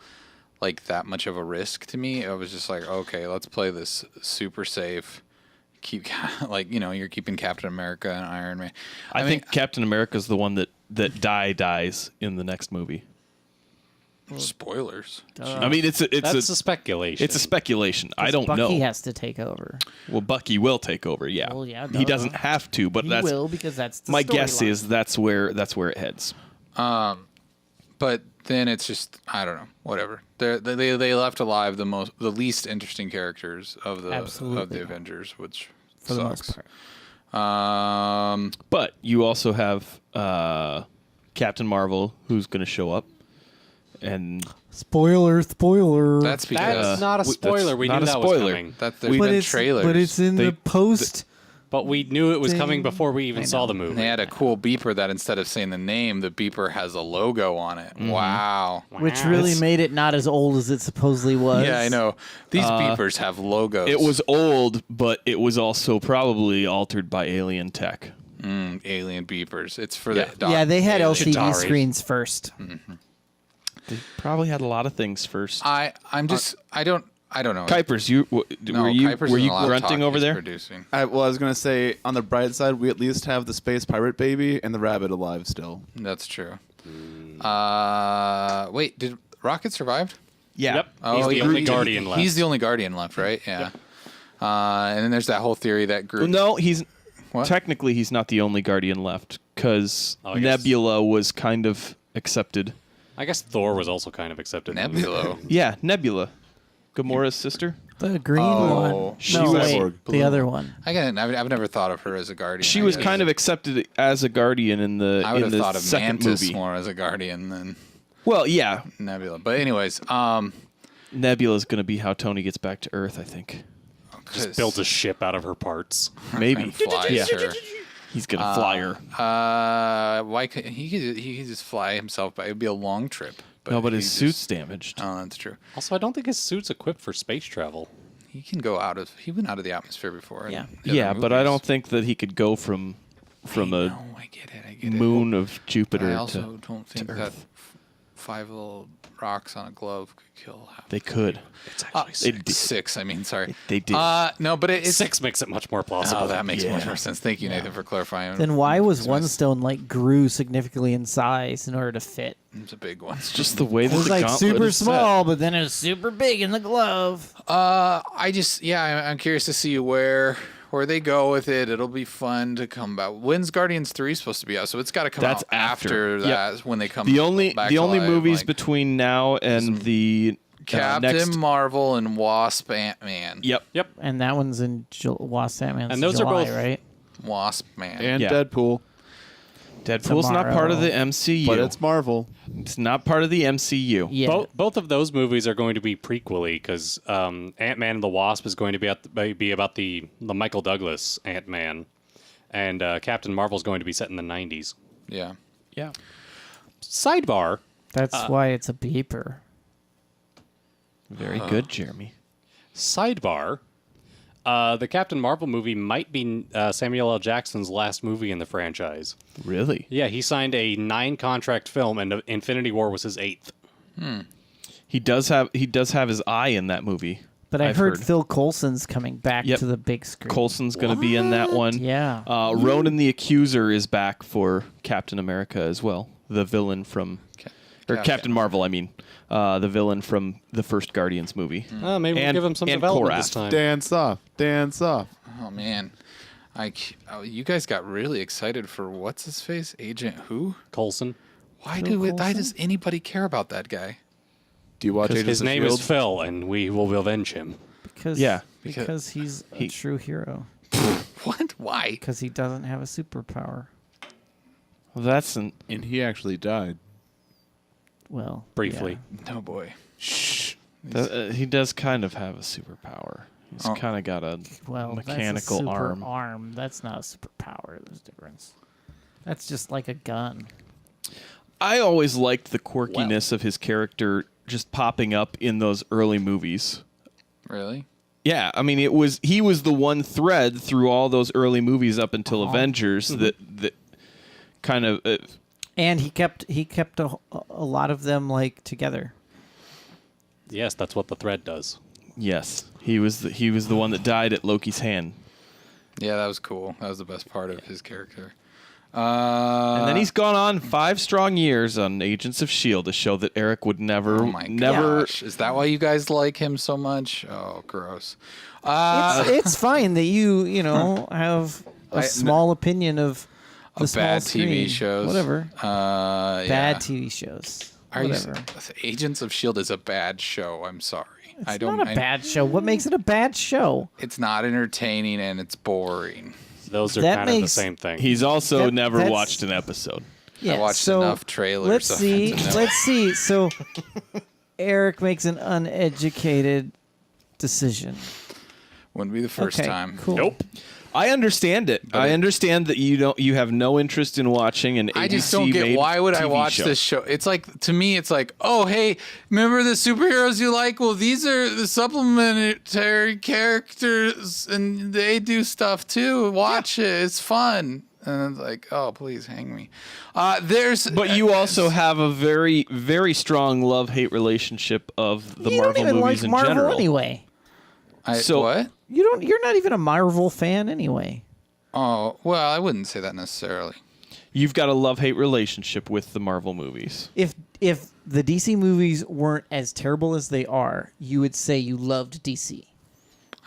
like that much of a risk to me. I was just like, okay, let's play this super safe. Keep like, you know, you're keeping Captain America and Iron Man. I think Captain America's the one that dies in the next movie. spoilers. I mean, it's That's a a speculation. it's a speculation. I don't Bucky know. has to take over. Well, Bucky will take over. Yeah, Well, yeah, he duh. doesn't have to, but He that's will because that's the my guess storyline. is that's where it heads. But then it's just, I don't know, whatever. They left alive the least interesting characters of the Absolutely. Avengers, which for the sucks. most part. But you also have Captain Marvel, who's going to show up, and Spoiler. That's because That's not a spoiler. We knew not a that was spoiler. coming. there's been trailers. But it's in the post. But we knew it was coming Thing. before we even saw the movie. They had a cool beeper that instead of saying the name, the beeper has a logo on it. Wow. Which really made it not as old as it supposedly was. Yeah, I know. These beepers have logos. it was old, but it was also probably altered by alien tech. alien beepers. It's for Yeah. the Yeah, they had LCD Chitauri. screens first. They probably had a lot of things first. I don't know. Kuipers, No, were you Kuiper's not allowed to grunting talk. over He's there? Producing. I was going to say, on the bright side, we at least have the space pirate baby and the rabbit alive still. That's true. Wait, did Rocket survive? Yeah. Yep. He's the only Guardian left. He's the only Guardian left, right? Yeah. And then there's that whole theory that Groot. No, he's What? technically he's not the only Guardian left because I guess- Nebula was kind of accepted. I guess Thor was also kind of accepted. Nebula. Yeah, Nebula, Gamora's sister. The green Oh, one. she No, was- wait, the other one. I've never thought of her as a Guardian. She I was guess. kind of accepted as a Guardian in the I would in have the thought of second Mantis movie. more as a Guardian than Well, yeah, Nebula. But anyways, Nebula's going to be how Tony gets back to Earth. I think Just built a ship out of her parts. maybe flies Yeah. her. he's going to fly her. Why could he could just fly himself? But it would be a long trip. No, but he his just- suit's damaged. Oh, that's true. Also, I don't think his suit's equipped for space travel. He can go out of. He went out of the atmosphere before. in Yeah. the other Yeah, but I movies. don't think that he could go from a No, I get it. moon of But Jupiter I also to. don't think that Earth. 5 little rocks on a glove could kill half. They could. It's actually They did. 6. I mean, sorry. They did. No, but it's 6 makes it much more plausible. Oh, that makes much more sense. Thank you, Nathan, for clarifying. Then why was one stone like grew significantly in size in order to fit? It's a big one. Just the way that It was the like gauntlet super is set. small, but then it was super big in the glove. I'm curious to see where they go with it. It'll be fun to come back. When's Guardians 3 supposed to be out? So it's got to come That's out after after. that when they come. The only back the to only life, movies like between now and the Captain next. Marvel and Wasp Ant-Man. Yep. Yep. And that one's in Wasp Ant-Man's And those are July, both- right? Wasp Man. And Yeah. Deadpool. Deadpool's not part of the Tomorrow. MCU. But it's Marvel. It's not part of the MCU. Yeah. Both of those movies are going to be prequely because Ant-Man and the Wasp is going to be about the Michael Douglas Ant-Man, and Captain Marvel's going to be set in the 90s. Yeah. Yeah. Sidebar: That's why it's a beeper. Very good, Jeremy. The Captain Marvel movie might be Samuel L. Jackson's last movie in the franchise. Really? Yeah, he signed a 9-contract film, and Infinity War was his 8th. He does have his eye in that movie. But I I've heard Phil Coulson's coming back Yep. to the big screen. Coulson's going to be in that one. Yeah. Ronan the Accuser is back for Captain America as well. The villain from Captain Marvel, I mean. The villain from the first Guardians movie. Maybe we'll And- give him some and development this Korath. time. Dance off. Dance off. Oh man, you guys got really excited for what's his face, Agent who? Coulson. Why Coulson? does anybody care about that guy? Do you watch Because Agents his of name S.H.I.E.L.D.? is Phil, and we will avenge him. Because he's a true hero. What? Why? Because he doesn't have a superpower. Well, that's an And he actually died. Well, Briefly. No boy. he does kind of have a superpower. He's kind of got a Well, mechanical that's a super arm. arm. That's not a superpower. There's a difference. That's just like a gun. I always liked the quirkiness of his character just popping up in those early movies. Really? Yeah, I mean, he was the one thread through all those early movies up until Avengers that kind of And he kept a lot of them like together. Yes, that's what the thread does. yes, he was the one that died at Loki's hand. Yeah, that was cool. That was the best part of his character. And then he's gone on 5 strong years on Agents of S.H.I.E.L.D. to show that Eric would never, Oh my never. gosh. Is that why you guys like him so much? Oh, gross. It's fine that you have a small opinion of the small bad TV screen. shows. Whatever. Bad Yeah. TV shows. Are you, Whatever. Agents of S.H.I.E.L.D. is a bad show. I'm sorry. It's not a bad show. What makes it a bad show? It's not entertaining and it's boring. Those are That kind of the makes- same thing. He's also never that's- watched an episode. Yeah, watched so enough trailers Let's of see. it to know. Let's see. So Eric makes an uneducated decision. Wouldn't be the first Okay, time. cool. Nope. I understand it. I understand that you have no interest in watching an ABC I just don't get made why would I TV watch show. this show. It's like, to me, it's like, oh, hey, remember the superheroes you like? Well, these are the supplementary characters and they do stuff too. Watch it. It's fun. And it's like, oh, please hang me. But you also have a very, very strong love-hate relationship of the You Marvel don't even movies like in Marvel general. anyway. So- what? You're not even a Marvel fan anyway. Oh, well, I wouldn't say that necessarily. You've got a love-hate relationship with the Marvel movies. If the DC movies weren't as terrible as they are, you would say you loved DC.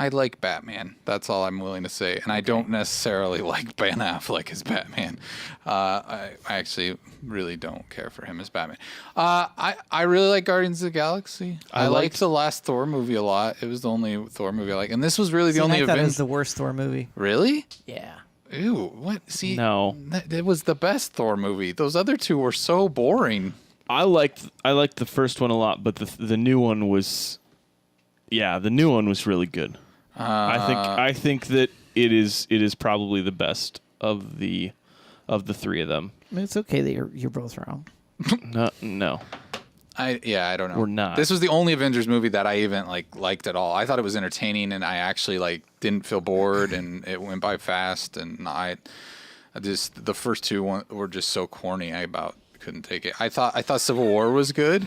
I like Batman. That's all I'm willing to say. And I don't necessarily like Ben Affleck as Batman. I actually really don't care for him as Batman. I really like Guardians of the Galaxy. I liked the last Thor movie a lot. It was the only Thor movie I like. And this was really the only I thought it event. was the worst Thor movie. Really? Yeah. Ew. What? See, No. It was the best Thor movie. Those other two were so boring. I liked the first one a lot, but the new one was, the new one was really good. I think that it is probably the best of the 3 of them. It's okay that you're both wrong. No. I don't know. We're not. This was the only Avengers movie that I even liked at all. I thought it was entertaining, and I actually didn't feel bored, and it went by fast. And I just the first two were just so corny. I about couldn't take it. I thought Civil War was good.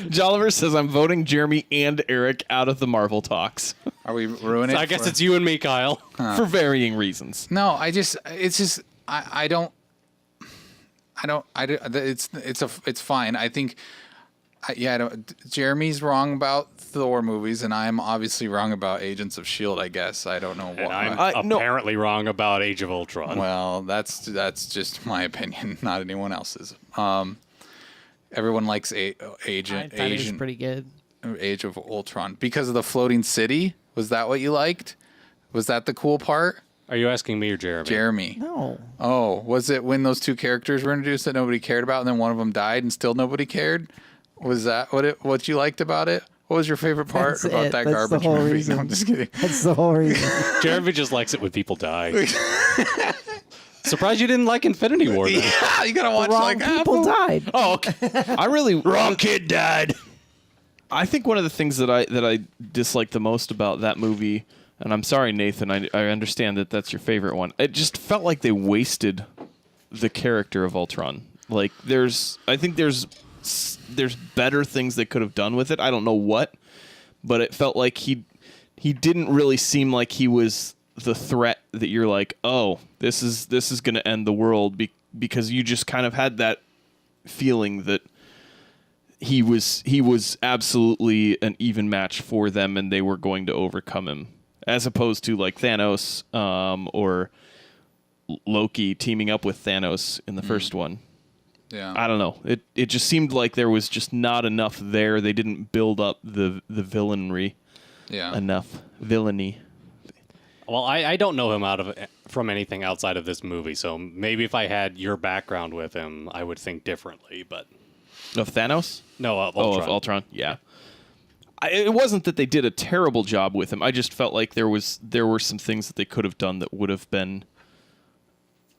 Jolliver says I'm voting Jeremy and Eric out of the Marvel talks Are we ruining it? I guess it's you and me, Kyle. for varying reasons. No. I don't. It's fine. I think. Jeremy's wrong about Thor movies, and I'm obviously wrong about Agents of S.H.I.E.L.D., I guess. I don't know And why. I'm apparently wrong about Age of Ultron. Well, that's just my opinion, not anyone else's. Everyone likes I thought it was pretty good. Age of Ultron because of the floating city. Was that what you liked? Was that the cool part? Are you asking me or Jeremy? Jeremy. No. Oh, was it when those two characters were introduced that nobody cared about, and then one of them died, and still nobody cared? Was that what you liked about it? What was your favorite part That's about it. that That's garbage the whole movie? reason. No, I'm just kidding. That's the whole reason. Jeremy just likes it when people die. Surprised you didn't like Infinity War then. Yeah, you gotta watch Wrong people died. Oh, okay. I really Wrong kid died. I think one of the things that I dislike the most about that movie, and I'm sorry, Nathan, I understand that that's your favorite one. It just felt like they wasted the character of Ultron. Like I think there's better things they could have done with it. I don't know what, but it felt like he didn't really seem like he was the threat that you're like, oh, this is going to end the world because you just kind of had that feeling that he was absolutely an even match for them and they were going to overcome him, as opposed to like Thanos or Loki teaming up with Thanos in the first one. Yeah. I don't know. It just seemed like there was just not enough there. They didn't build up the villainry enough. Villainy. Well, I don't know him from anything outside of this movie, so maybe if I had your background with him, I would think differently. But Of Thanos? no, of Ultron. Oh, of Ultron. Yeah. It wasn't that they did a terrible job with him. I just felt like there were some things that they could have done that would have been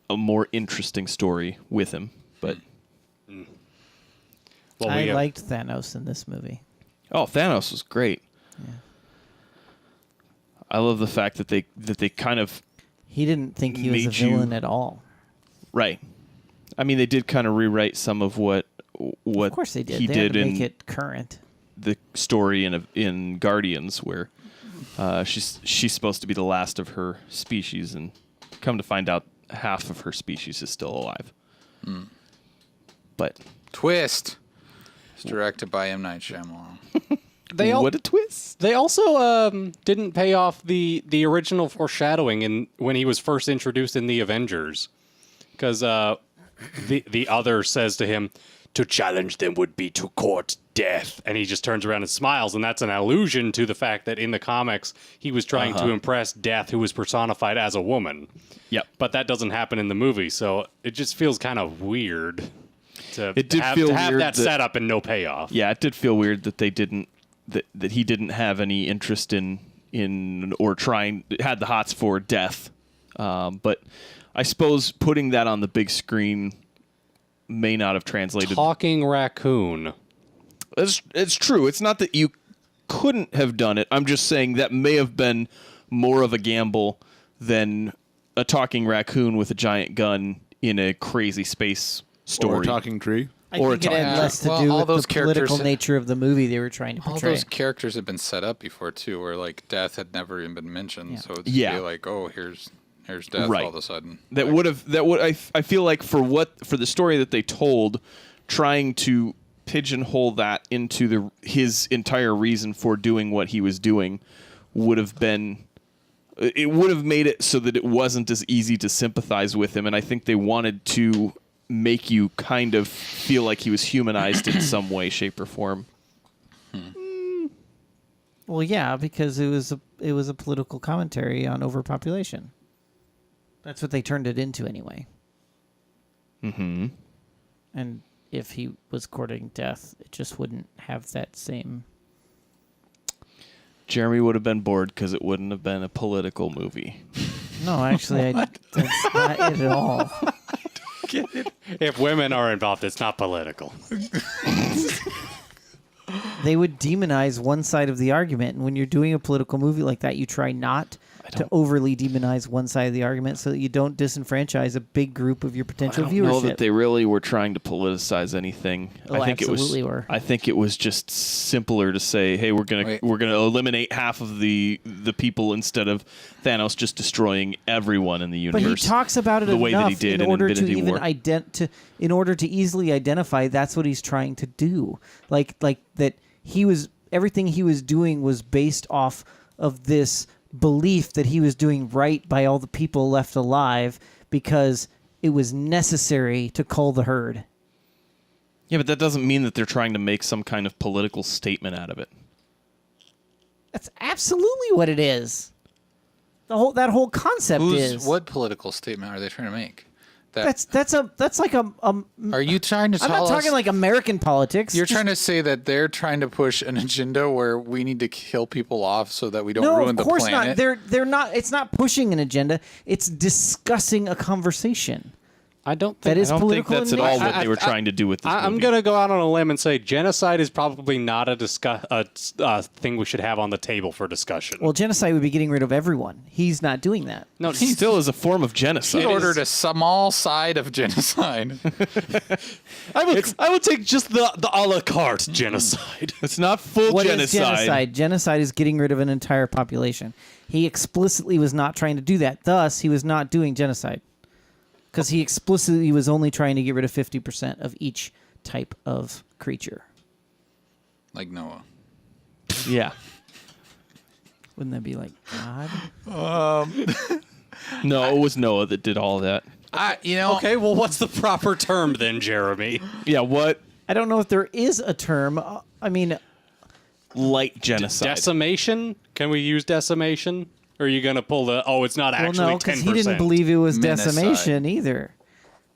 a more interesting story with him. But Well, I liked Thanos in this movie. Thanos was great. Yeah. I love the fact that they kind of He didn't think he was a made you- villain at all. right. I mean, they did kind of rewrite some of what Of course they did. he They did had to in make it current. the story in Guardians, where she's supposed to be the last of her species, and come to find out, half of her species is still alive. But Twist. It's directed by M. Night Shyamalan. what a twist! They also didn't pay off the original foreshadowing when he was first introduced in the Avengers, because the other says to him, "To challenge them would be to court death," and he just turns around and smiles, and that's an allusion to the fact that in the comics he was trying to impress Death, who was personified as a woman. Yep. But that doesn't happen in the movie, so it just feels kind of weird to It did have, feel to have weird that that- setup and no payoff. Yeah, it did feel weird that they didn't that he didn't have any interest in or had the hots for Death. But I suppose putting that on the big screen may not have translated. Talking raccoon. It's true. It's not that you couldn't have done it. I'm just saying that may have been more of a gamble than a talking raccoon with a giant gun in a crazy space story. Or a talking tree. I Or think it talking- had less to Well, do all with those the political characters- nature of the movie they were trying to All portray. those characters had been set up before too, where like Death had never even been mentioned. Yeah. So it's Yeah. like, oh, here's Death Right. all of a sudden. That would have I feel like for the story that they told, trying to pigeonhole that into his entire reason for doing what he was doing would have made it so that it wasn't as easy to sympathize with him, and I think they wanted to make you kind of feel like he was humanized in some way, shape, or form. Well, yeah, because it was a political commentary on overpopulation. That's what they turned it into anyway. Mm-hmm. And if he was courting Death, it just wouldn't have that same. Jeremy would have been bored because it wouldn't have been a political movie. No, actually, that's not it at all. If women are involved, it's not political. They would demonize one side of the argument, and when you're doing a political movie like that, you try not to overly demonize one side of the argument so that you don't disenfranchise a big group of your potential I don't viewership. know that they really were trying to politicize anything. Oh, I think absolutely it was. were. I think it was just simpler to say, "Hey, we're gonna eliminate half of the people instead of Thanos just destroying everyone in the But universe." he talks about it the way that enough he did in order to Infinity even War. in order to easily identify that's what he's trying to do. Like that everything he was doing was based off of this belief that he was doing right by all the people left alive because it was necessary to cull the herd. Yeah, but that doesn't mean that they're trying to make some kind of political statement out of it. That's absolutely what it is. That whole concept is. What political statement are they trying to make? That's like a. Are you trying to I'm tell not talking us? like American politics. You're Just- trying to say that they're trying to push an agenda where we need to kill people off so that we don't No, ruin of the course planet. not. They're not. It's not pushing an agenda. It's discussing a conversation. I don't think That is I don't think political that's in at all nature. what they were trying to do with this I'm movie. going to go out on a limb and say genocide is probably not a thing we should have on the table for discussion. Well, genocide would be getting rid of everyone. He's not doing that. no, It still is a form of genocide. He ordered a small side of genocide. I would take just the a la carte genocide. It's not full What is genocide. genocide? Genocide is getting rid of an entire population. He explicitly was not trying to do that. Thus, he was not doing genocide. Because he explicitly was only trying to get rid of 50% of each type of creature. Like Noah. Yeah. Wouldn't that be like God? No, it was Noah that did all of that. Okay, well, what's the proper term then, Jeremy? Yeah, what? I don't know if there is a term. I mean, Light genocide. Decimation? Can we use decimation? Or are you going to pull the, it's not well, actually no, 10%? because he didn't believe it was Menacide. decimation either,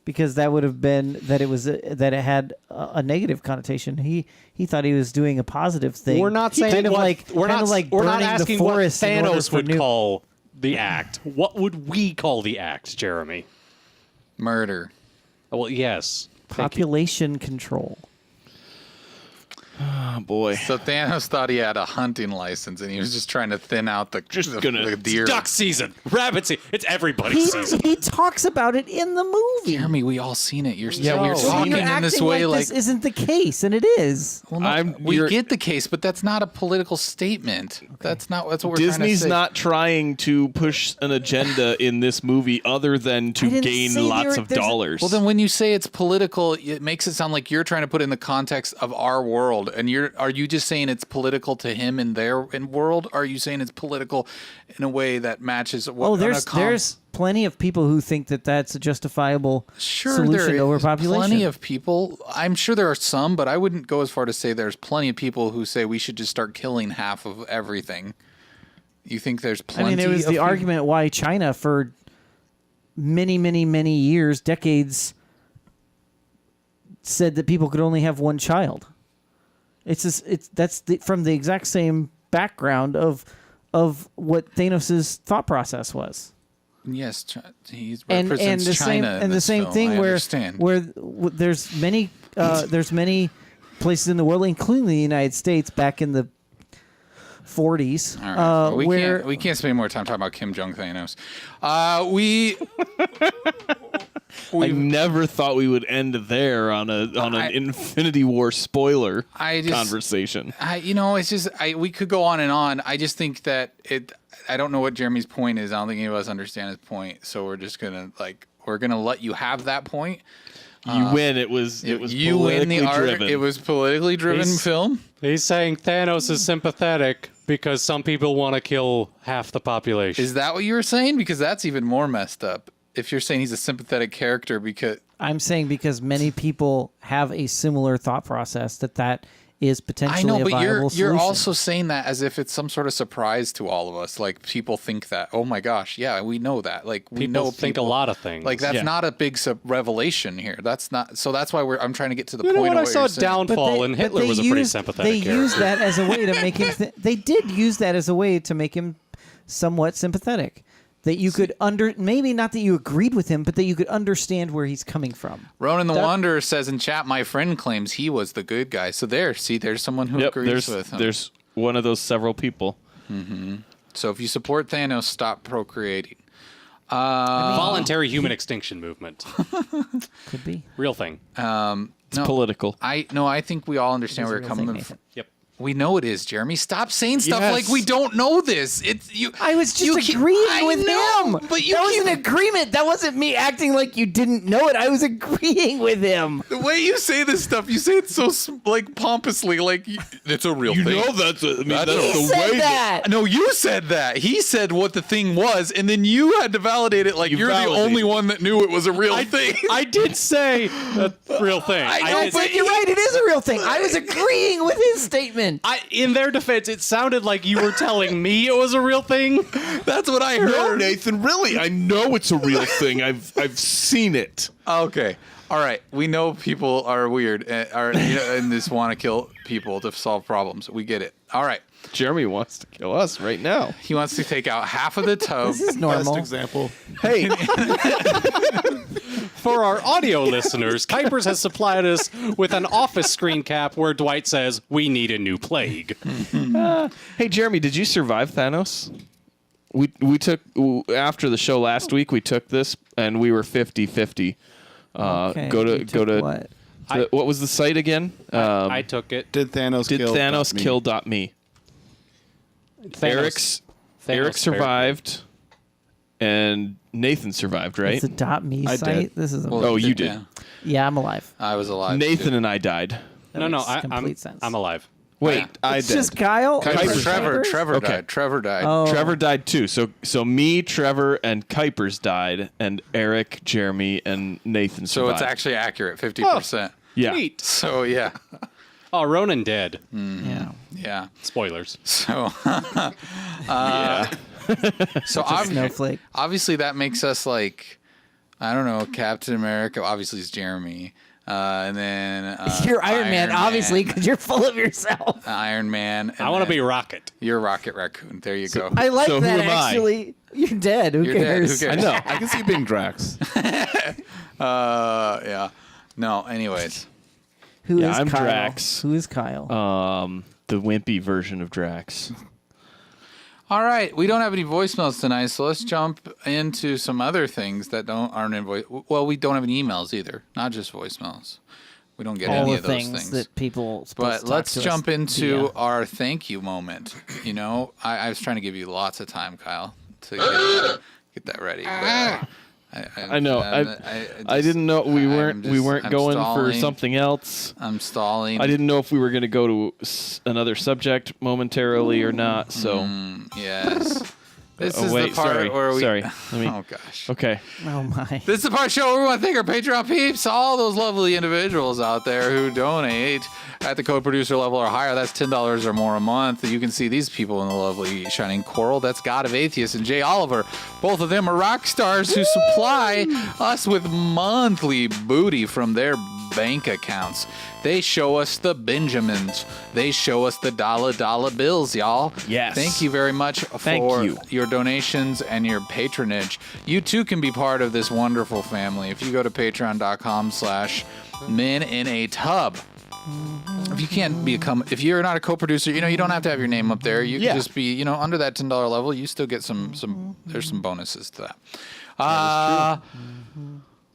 because that would have been that it was that it had a negative connotation. He thought he was doing a positive thing. We're not saying kind of what, like we're kind not, of like we're not burning asking the what forest in order Thanos for would new call the act. What would we call the act, Jeremy? Murder. Well, yes. Thank you. population control. Oh, boy. So Thanos thought he had a hunting license, and he was just trying to thin out the deer. Duck season, rabbit season. It's everybody's season. He talks about it in the movie. Jeremy, we all seen it. You're Yeah, we're Well, talking you're in this acting way like like this isn't the case, and it is. well, no, we you're- get the case, but that's not a political statement. That's what we're trying to Disney's say. not trying to push an agenda in this movie other than I to didn't gain say lots there- of there's a- dollars. Well, then when you say it's political, it makes it sound like you're trying to put it in the context of our world. And are you just saying it's political to him in their world? Or are you saying it's political in a way that matches what? Oh, there's plenty of people who think that that's a justifiable solution there over is population. plenty of people. I'm sure there are some, but I wouldn't go as far to say there's plenty of people who say we should just start killing half of everything. You think there's I plenty? mean, it was of the people? argument why China for many, many, many years, decades, said that people could only have one child. From the exact same background of what Thanos' thought process was. Yes, he And represents the China same in and the this same film. thing I where understand. there's many places in the world, including the United States, back in the 40s, All right. Well, where we can't spend more time talking about Kim Jong Thanos. I never thought we would end there on an Infinity War spoiler conversation. It's just we could go on and on. I just think that I don't know what Jeremy's point is. I don't think any of us understand his point. So we're just gonna let you have that point. You win. It was You politically win the driven. It was politically driven film. He's saying Thanos is sympathetic because some people want to kill half the population. Is that what you were saying? Because that's even more messed up. If you're saying he's a sympathetic character because I'm saying because many people have a similar thought process that is potentially I know, a but viable you're solution. also saying that as if it's some sort of surprise to all of us. Like people think that, oh my gosh, yeah, we know that. Like we People know think a lot of things. Like that's Yeah. not a big revelation here. That's not. So that's why I'm trying to get to the You know point what? of I what saw you're saying. Downfall, and Hitler was a pretty sympathetic They character. used that as a way to make him. They did use that as a way to make him somewhat sympathetic. That you could maybe not that you agreed with him, but that you could understand where he's coming from. Ronan the Wanderer says in chat, my friend claims he was the good guy. So there's someone who agrees with him. There's one of those several people. So if you support Thanos, stop procreating. Voluntary human extinction movement. Could be. Real thing. It's political. I think we all understand where It's you're a real coming thing, from. Nathan. Yep. We know it is, Jeremy. Stop saying stuff Yes. like we don't know this. It's you. I was you just keep- agreeing I with know, him. but you that keep- was an agreement. That wasn't me acting like you didn't know it. I was agreeing with him. The way you say this stuff, you say it so pompously, like it's a real thing. that's He said that. No, you said that. He said what the thing was, and then you had to validate it like You you're the validated only it. one that knew it was a real thing. I did say a real thing. I know, did- But you're right. It is a real thing. I was agreeing with his statement. in their defense, it sounded like you were telling me it was a real thing. That's what I heard. No, Nathan, really, I know it's a real thing. I've seen it. Okay. All right. We know people are weird and just want to kill people to solve problems. We get it. All right. Jeremy wants to kill us right now. He wants to take out half of the tub. This is Best normal. example. Hey, For our audio listeners, Kuipers has supplied us with an office screen cap where Dwight says, "We need a new plague." hey, Jeremy, did you survive Thanos? We took after the show last week. We took this and we were 50-50. Okay, Go you took to what? what was the site again? I took it. Did Thanos kill? kill me? Thanos Eric survived, and Nathan survived, right? It's a .me I site. did. This is Oh, you did. Yeah. yeah. I'm alive. I was alive. Nathan too. and I died. That No, makes I'm complete sense. I'm alive. Wait, I It's did. just Kyle. Kuiper's Trevor Okay. died. Trevor died. Oh. Trevor died too. So me, Trevor, and Kuipers died, and Eric, Jeremy, and Nathan So survived. it's actually accurate, 50%. yeah. Neat. So yeah, Oh, Ronan dead. Yeah. yeah. Spoilers. So Yeah. so Snowflake. obviously that makes us like, I don't know, Captain America. Obviously it's Jeremy, and then You're Iron Man, obviously, because you're full of yourself. Iron Man. And I want to then be Rocket. You're Rocket Raccoon. There you go. I like So who that, am I? actually. You're dead. Who You're dead. cares? Who I cares? know. I can see you being Drax. Yeah. No. Anyways. Who Yeah, is I'm Kyle? Drax. Who is Kyle? The wimpy version of Drax. All right, we don't have any voicemails tonight, so let's jump into some other things that aren't in voice. Well, we don't have any emails either, not just voicemails. We don't get All any the of those things things. that people. But let's jump into via. our thank you moment. You know, I was trying to give you lots of time, Kyle, to get that ready. But, I know. I didn't know we weren't I'm going stalling. for something else. I'm stalling. I didn't know if we were going to go to another subject momentarily or not. So Yes. This is wait, the part sorry, where we. sorry. Let me. Oh gosh. Okay. Oh my! This is the part of the show where we want to thank our Patreon peeps, all those lovely individuals out there who donate at the code producer level or higher. That's $10 or more a month. You can see these people in the lovely shining coral. That's God of Atheists and Jay Oliver. Both of them are rock stars who supply us with monthly booty from their bank accounts. They show us the Benjamins. They show us the dollar bills, y'all. Yes. Thank you very much Thank for you. your donations and your patronage. You too can be part of this wonderful family if you go to patreon.com/meninatub. If you can't become, if you're not a co-producer, you don't have to have your name up there. You can just be, under that $10 level. You still get there's some bonuses to that.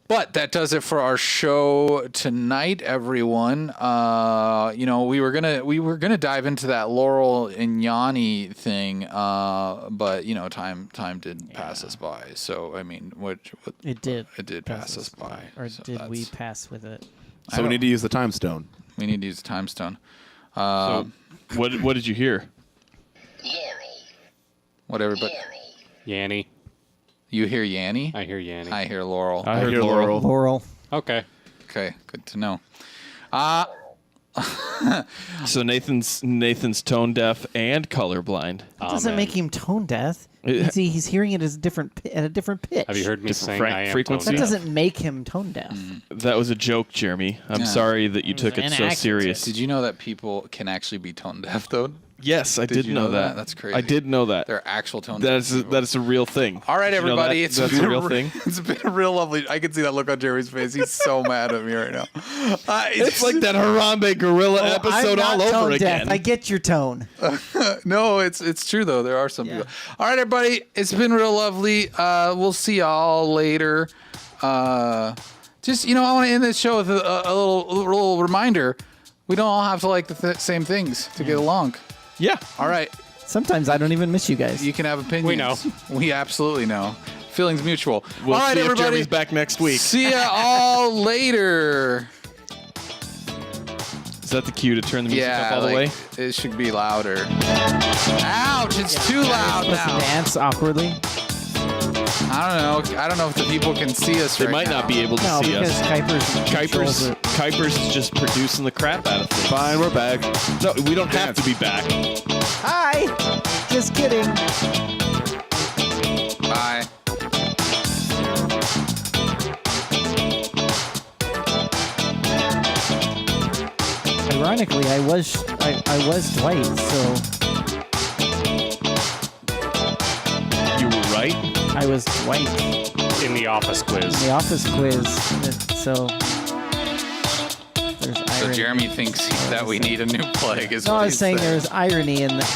But that does it for our show tonight, everyone. We were gonna dive into that Laurel and Yanni thing, but time did pass us by. So I mean, It did. it did pass us by. Or So did we that's- pass with it? So we need to use the time stone. We need to use the time stone. So, what did you hear? What everybody? Yanni. You hear Yanni? I hear Yanni. I hear Laurel. I heard hear Laurel. Laurel. Okay. Okay, good to know. So Nathan's tone deaf and colorblind. It doesn't make him tone deaf. He's hearing it as at a different pitch. Have you heard me Different sing I am frequency? That tone deaf? doesn't make him tone deaf. That was a joke, Jeremy. I'm sorry that you took it so inaccurate. serious. Did you know that people can actually be tone deaf though? Yes, I did you know know that. that? That's crazy. I did know that. They're actual tone That deaf. is a real thing. All right, Did you know everybody. that? That's a real thing. It's been a real lovely. I can see that look on Jerry's face. He's so mad at me right now. It's like that Harambe Gorilla episode I'm not all over tone again. deaf. I get your tone. No, it's true though. There are some people. All right, everybody. It's been real lovely. We'll see y'all later. I want to end this show with a little reminder. We don't all have to like the same things to get along. Yeah. All right. Sometimes I don't even miss you guys. You can have opinions. We know. We absolutely know. Feelings mutual. We'll all right, see if everybody. Jeremy's back next week. See ya all later. Is that the cue to turn the music Yeah, up all the way? it should be louder. Ouch! It's too loud Supposed to now. dance awkwardly. I don't know if the people can see us They right might now. not be able to No, see because us. controls it. Kuiper's is just producing the crap out of things. Fine, we're back. No, we don't have to be back. Hi. Just kidding. Bye. Ironically, I was Dwight, so You were right. I was Dwight In the office quiz. in the office quiz. So there's So irony. Jeremy thinks that we need a new plague. Is No, what I was he's saying saying. there's irony in the.